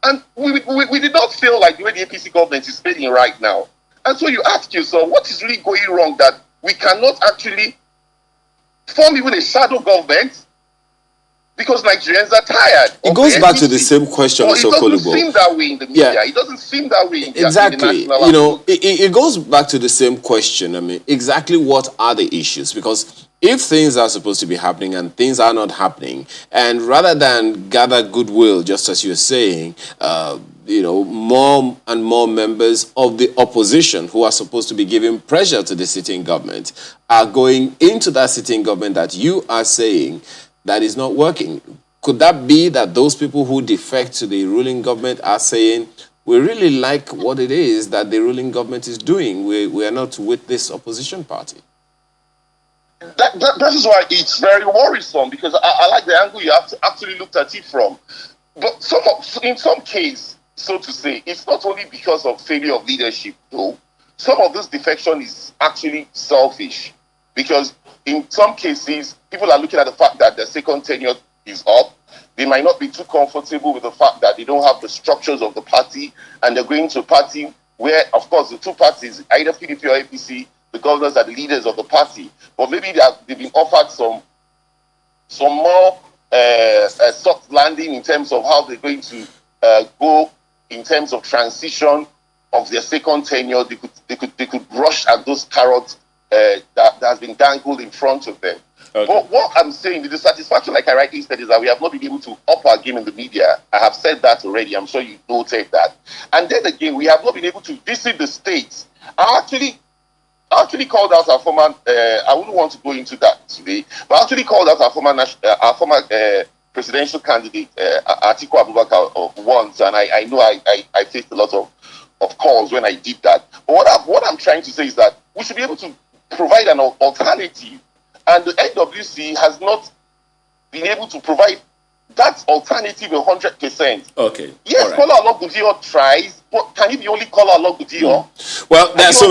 B: And we did not feel like the way the APC government is feeling right now. And so you ask yourself, what is really going wrong that we cannot actually form even a shadow government because Nigerians are tired.
A: It goes back to the same question,
B: But
A: Mr.
B: it doesn't
A: Kolubo.
B: seem that way in the media.
A: Yeah.
B: It doesn't seem that way in the
A: Exactly.
B: national
A: You know, it goes back to the same question. I mean, exactly what are the issues? Because if things are supposed to be happening and things are not happening, and rather than gather goodwill, just as you're saying, you know, more and more members of the opposition who are supposed to be giving pressure to the sitting government are going into that sitting government that you are saying that is not working. Could that be that those people who defect to the ruling government are saying, we really like what it is that the ruling government is doing. We are not with this opposition party.
B: That is why it's very worrisome, because I like the angle you have to actually looked at it from. But in some case, so to say, it's not only because of failure of leadership, though. Some of this defection is actually selfish, because in some cases, people are looking at the fact that the second tenure is up. They might not be too comfortable with the fact that they don't have the structures of the party, and they're going to a party where, of course, the two parties, either PDP or APC, the governors are the leaders of the party. But maybe they've been offered some more soft landing in terms of how they're going to go in terms of transition of their second tenure. They could rush at those carrots that has been dangled in front of them. Okay. But what I'm saying, the dissatisfaction, like I rightly said, is that we have not been able to up our game in the media. I have said that already. I'm sure you noted that. And then again, we have not been able to visit the states. I actually called out our former, I wouldn't want to go into that today, but I actually called out our former presidential candidate, Atiku Abubakar, once, and I know I faced a lot of calls when I did that. But what I'm trying to say is that we should be able to provide an alternative. And the NWC has not been able to provide that alternative 100%.
A: Okay.
B: Yes, right. Kola Ologundiyo tries, but can it be only Kola Ologundiyo?
A: Well, there's so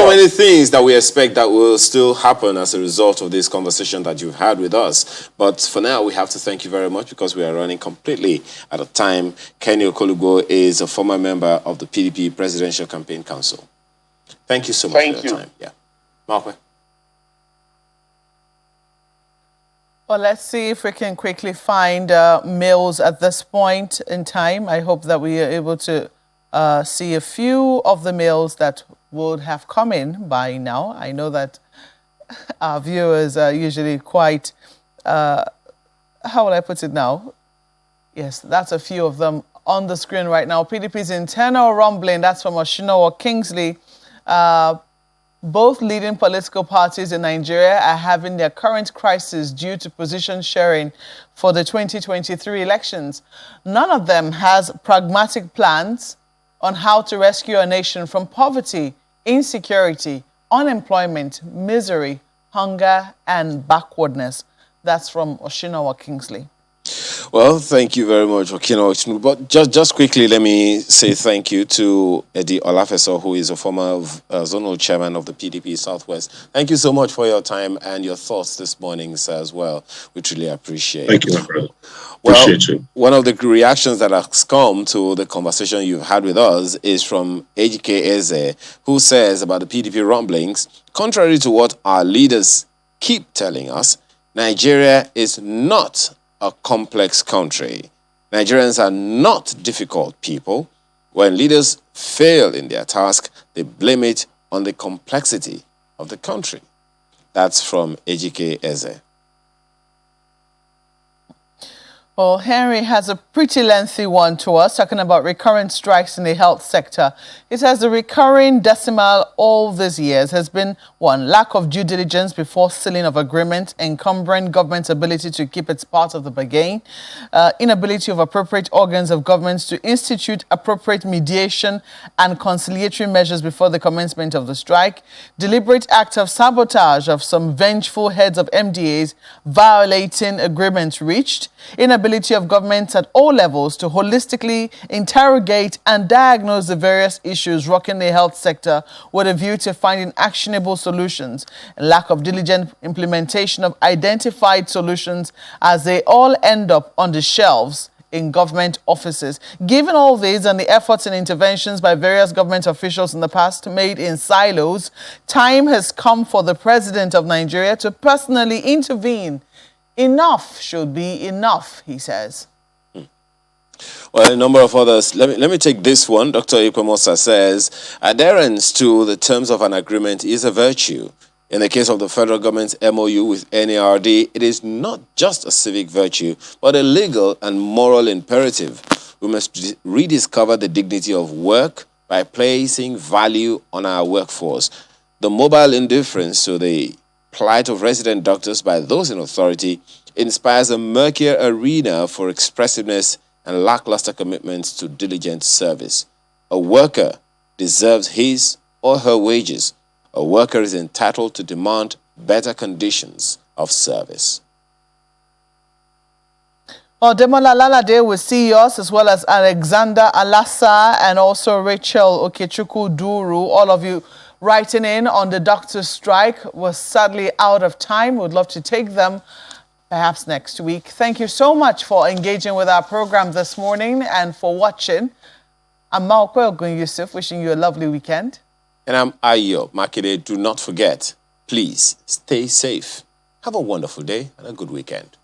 A: many things that we expect that will still happen as a result of this conversation that you've had with us. But for now, we have to thank you very much because we are running completely out of time. Kenny Okolugo is a former member of the PDP Presidential Campaign Council. Thank you so much for your time. Yeah. Mark.
D: Well, let's see if we can quickly find mails at this point in time. I hope that we are able to see a few of the mails that would have come in by now. I know that our viewers are usually quite, how will I put it now? Yes, that's a few of them on the screen right now. PDP's internal rumbling, that's from Oshinowo Kingsley. Both leading political parties in Nigeria are having their current crisis due to position sharing for the 2023 elections. None of them has pragmatic plans on how to rescue a nation from poverty, insecurity, unemployment, misery, hunger, and backwardness. That's from Oshinowo Kingsley.
A: Well, thank you very much, Okino. But just quickly, let me say thank you to Eddie Olafeso, who is a former zonal chairman of the PDP Southwest. Thank you so much for your time and your thoughts this morning, sir, as well. We truly appreciate it.
K: Thank you, my brother.
A: Well,
K: appreciate you.
A: One of the reactions that has come to the conversation you've had with us is from Ejike Eze, who says about the PDP rumblings, contrary to what our leaders keep telling us, Nigeria is not a complex country. Nigerians are not difficult people. When leaders fail in their task, they blame it on the complexity of the country. That's from Ejike Eze.
D: Well, Henry has a pretty lengthy one to us, talking about recurrent strikes in the health sector. It says the recurring decimal all these years has been, one, lack of due diligence before sealing of agreement, encumbering government's ability to keep its part of the bargain, inability of appropriate organs of government to institute appropriate mediation and conciliatory measures before the commencement of the strike, deliberate act of sabotage of some vengeful heads of MDAs violating agreements reached, inability of governments at all levels to holistically interrogate and diagnose the various issues rocking the health sector with a view to finding actionable solutions, and lack of diligent implementation of identified solutions as they all end up on the shelves in government offices. Given all these and the efforts and interventions by various government officials in the past made in silos, time has come for the President of Nigeria to personally intervene Enough should be enough, he says.
A: Well, a number of others. Let me take this one. Dr. Ikwemosa says, adherence to the terms of an agreement is a virtue. In the case of the federal government's MOU with NARD, it is not just a civic virtue, but a legal and moral imperative. We must rediscover the dignity of work by placing value on our workforce. The mobile indifference to the plight of resident doctors by those in authority inspires a murkier arena for expressiveness and lackluster commitments to diligent service. A worker deserves his or her wages. A worker is entitled to demand better conditions of service.
D: Well, Demola Lalade will see us, as well as Alexander Alassa and also Rachel Okechukwu Duru. All of you writing in on the doctor's strike. We're sadly out of time. We'd love to take them perhaps next week. Thank you so much for engaging with our program this morning and for watching. I'm Maokwe Ogun Yusuf, wishing you a lovely weekend.
A: And I'm Ayo Makide. Do not forget, please stay safe. Have a wonderful day and a good weekend.